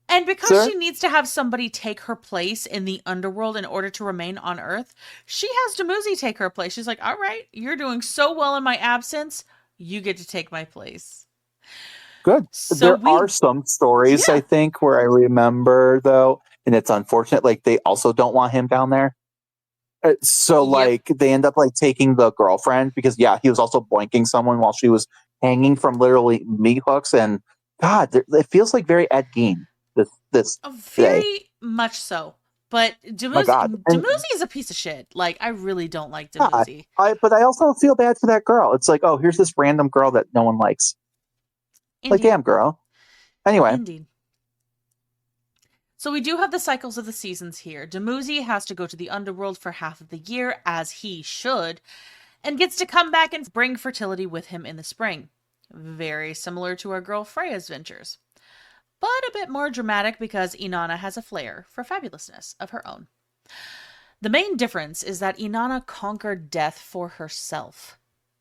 And because sir? she needs to have somebody take her place in the underworld in order to remain on Earth, she has Dumuzi take her place. She's like, all right, you're doing so well in my absence. You get to take my place. Good. So There are we, some stories, I yeah, think, where I remember, though, and it's unfortunate, like, they also don't want him down there. So, yep. like, they end up, like, taking the girlfriend because, yeah, he was also boinking someone while she was hanging from literally meat hooks. And, God, it feels like very Ed Gein this day. Very much so. But My God. And, Dumuzi is a piece of shit. Like, I really don't like God, Dumuzi. but I also feel bad for that girl. It's like, oh, here's this random girl that no one likes. Like, Indeed. damn, girl. Anyway, Indeed. So we do have the cycles of the seasons here. Dumuzi has to go to the underworld for half of the year, as he should, and gets to come back and bring fertility with him in the spring. Very similar to our girl Freyja's ventures. But a bit more dramatic because Inanna has a flair for fabulousness of her own. The main difference is that Inanna conquered death for herself,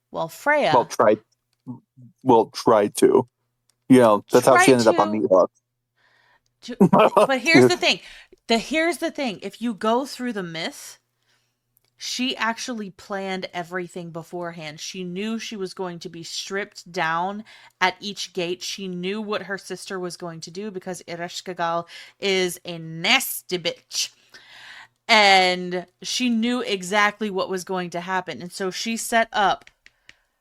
while well, Freyja try to. You know, that's how she tried ended up on to. meat hooks. But here's the thing. Here's the thing. If you go through the myth, she actually planned everything beforehand. She knew she was going to be stripped down at each gate. She knew what her sister was going to do because Ereshkigal is a nasty bitch. And she knew exactly what was going to happen. And so she set up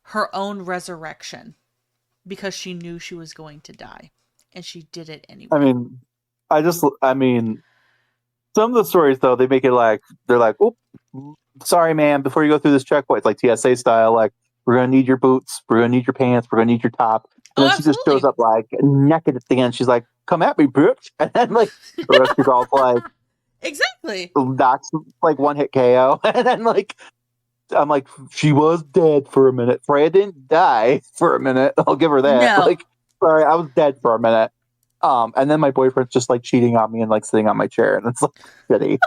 her own resurrection because she knew she was going to die. And she did it I anyway. mean, I mean, some of the stories though they make it like they're like, "Oh, sorry, man. Before you go through this checkpoint, it's like TSA style. Like, we're gonna need your boots. We're gonna need your pants. We're gonna need your top." And Oh, then she just shows absolutely. up like naked at the end. She's like, "Come at me, bitch!" And then like the rest of your golf like Exactly. knocks like one hit KO, and then like I'm like, she was dead for a minute. Freya didn't die for a minute. I'll give her that. No. Like, sorry, I was dead for a minute. And then my boyfriend's just like cheating on me and like sitting on my chair, and it's like shitty.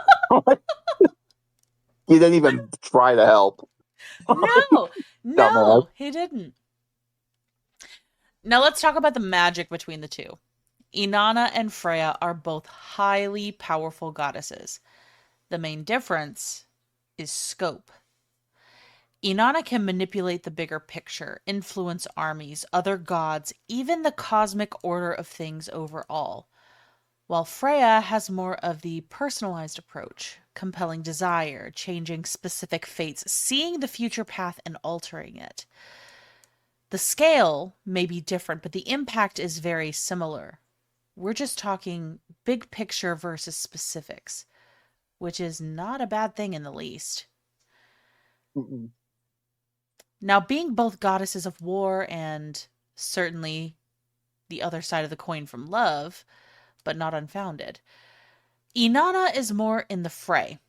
He didn't even try to help. No. Dumbass. No, he didn't. Now let's talk about the magic between the two. Inanna and Freyja are both highly powerful goddesses. The main difference is scope. Inanna can manipulate the bigger picture, influence armies, other gods, even the cosmic order of things overall, while Freyja has more of the personalized approach, compelling desire, changing specific fates, seeing the future path and altering it. The scale may be different, but the impact is very similar. We're just talking big picture versus specifics, which is not a bad thing in the least. Mm-mm. Now, being both goddesses of war and certainly the other side of the coin from love, but not unfounded, Inanna is more in the fray,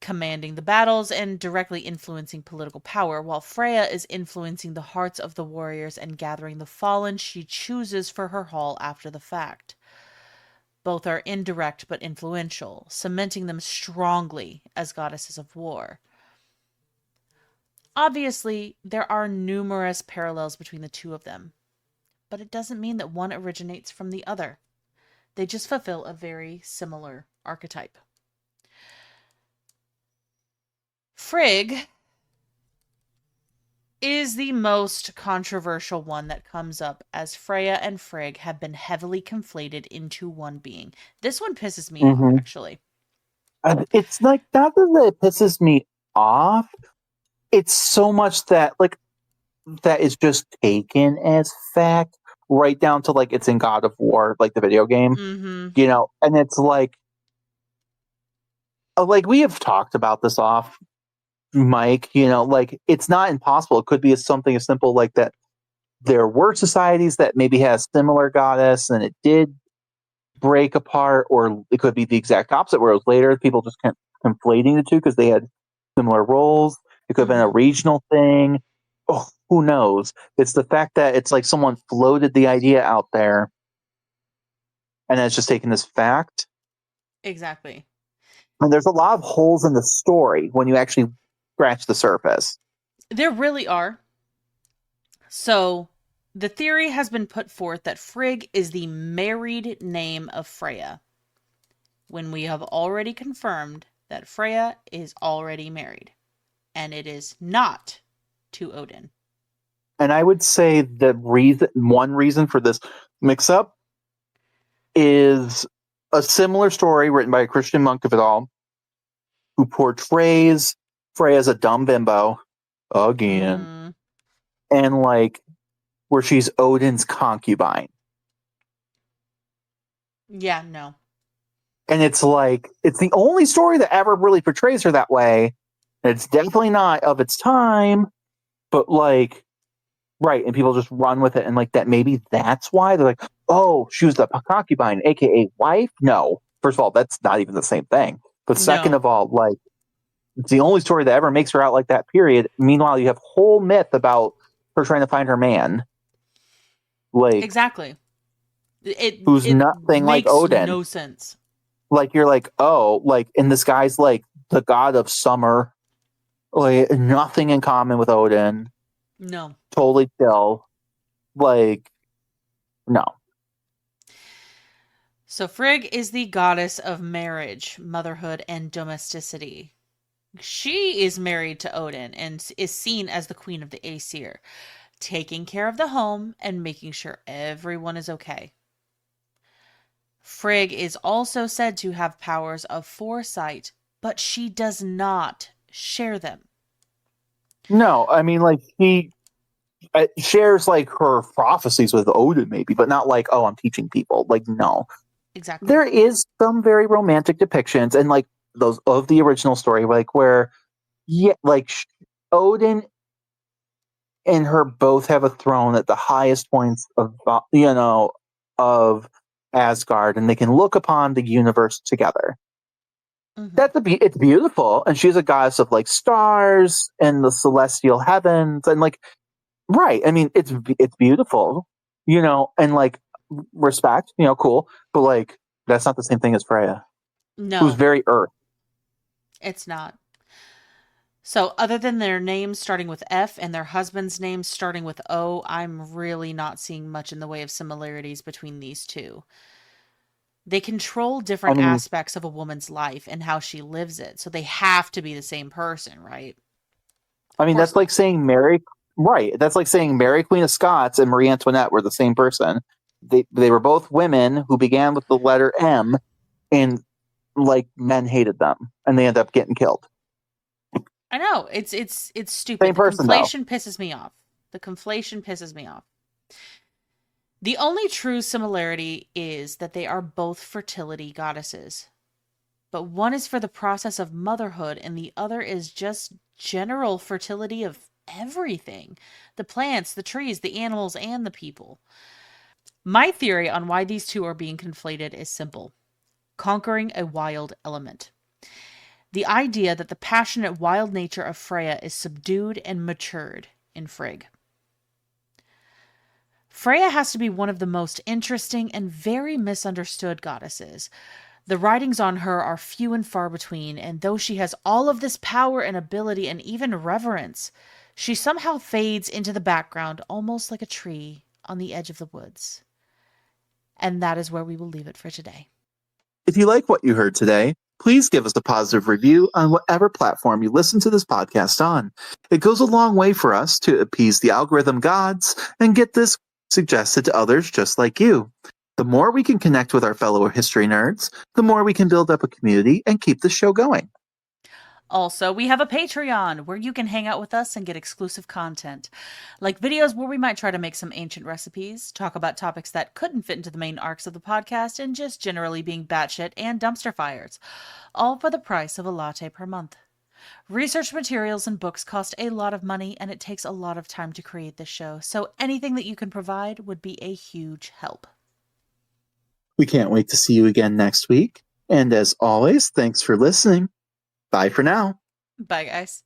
commanding the battles and directly influencing political power, while Freyja is influencing the hearts of the warriors and gathering the fallen she chooses for her hall after the fact. Both are indirect but influential, cementing them strongly as goddesses of war. Obviously, there are numerous parallels between the two of them. but it doesn't mean that one originates from the other. They just fulfill a very similar archetype. Frigg is the most controversial one that comes up, as Freyja and Frigg have been heavily conflated into one being. This one pisses me off, actually. It's like, not that it pisses me off. It's so much that, like, that is just taken as fact, right down to, like, it's in God of War, like the video game, you know, and it's like we have talked about this off Mike, you know, like, it's not impossible. It could be something as simple like that. There were societies that maybe had a similar goddess and it did break apart, or it could be the exact opposite, where it was later people just kept conflating the two because they had similar roles. It could have been a regional thing. Oh, who knows? It's the fact that it's like someone floated the idea out there and it's just taken as fact. Exactly. And there's a lot of holes in the story when you actually scratch the surface. There really are. So, the theory has been put forth that Frigg is the married name of Freyja, when we have already confirmed that Freyja is already married, and it is not to Odin. And I would say the one reason for this mix-up is a similar story written by a Christian monk of it all, who portrays Freyja as a dumb bimbo again, and like where she's Odin's concubine. Yeah, no. And it's like, it's the only story that ever really portrays her that way. And it's definitely not of its time, but like, right. And people just run with it. And like that, maybe that's why they're like, oh, she was the concubine, aka wife. No, first of all, that's not even the same thing. But second of all, like, it's the only story that ever makes her out like that, period. Meanwhile, you have whole myth about her trying to find her man. Like, exactly. Who's nothing like Odin. No sense. Like, you're like, oh, like, and this guy's like the god of summer. Like, nothing in common with Odin. No. Totally chill. Like, no. So Frigg is the goddess of marriage, motherhood, and domesticity. She is married to Odin and is seen as the queen of the Aesir, taking care of the home and making sure everyone is okay. Frigg is also said to have powers of foresight, but she does not share them. No, I mean, like, she shares like her prophecies with Odin, maybe, but not like, oh, I'm teaching people. Like, no. Exactly. There is some very romantic depictions, and like those of the original story, like where, yeah, like Odin and her both have a throne at the highest points of, you know, of Asgard, and they can look upon the universe together. It's beautiful, and she's a goddess of like stars and the celestial heavens, and like, right. I mean, it's beautiful, you know, and like, respect, you know, cool, but like, that's not the same thing as Freyja. No, who's very Earth. It's not. So, other than their names starting with F and their husband's names starting with O, I'm really not seeing much in the way of similarities between these two. They control different aspects of a woman's life and how she lives it, so they have to be the same person, right? I mean, that's like saying Mary, right? That's like saying Mary, Queen of Scots, and Marie Antoinette were the same person. They were both women who began with the letter M, and like men hated them, and they ended up getting killed. I know, it's stupid. Same person, the conflation pisses me off. The conflation pisses me off. The only true similarity is that they are both fertility goddesses. But one is for the process of motherhood, and the other is just general fertility of everything. The plants, the trees, the animals, and the people. My theory on why these two are being conflated is simple. Conquering a wild element. The idea that the passionate wild nature of Freyja is subdued and matured in Frigg. Freyja has to be one of the most interesting and very misunderstood goddesses. The writings on her are few and far between, and though she has all of this power and ability and even reverence, she somehow fades into the background almost like a tree on the edge of the woods. And that is where we will leave it for today. If you like what you heard today, please give us a positive review on whatever platform you listen to this podcast on. It goes a long way for us to appease the algorithm gods and get this suggested to others just like you. The more we can connect with our fellow history nerds, the more we can build up a community and keep the show going. Also, we have a Patreon where you can hang out with us and get exclusive content, like videos where we might try to make some ancient recipes, talk about topics that couldn't fit into the main arcs of the podcast, and just generally being batshit and dumpster fires, all for the price of a latte per month. Research materials and books cost a lot of money, and it takes a lot of time to create this show, so anything that you can provide would be a huge help. We can't wait to see you again next week. And as always, thanks for listening. Bye for now. Bye, guys.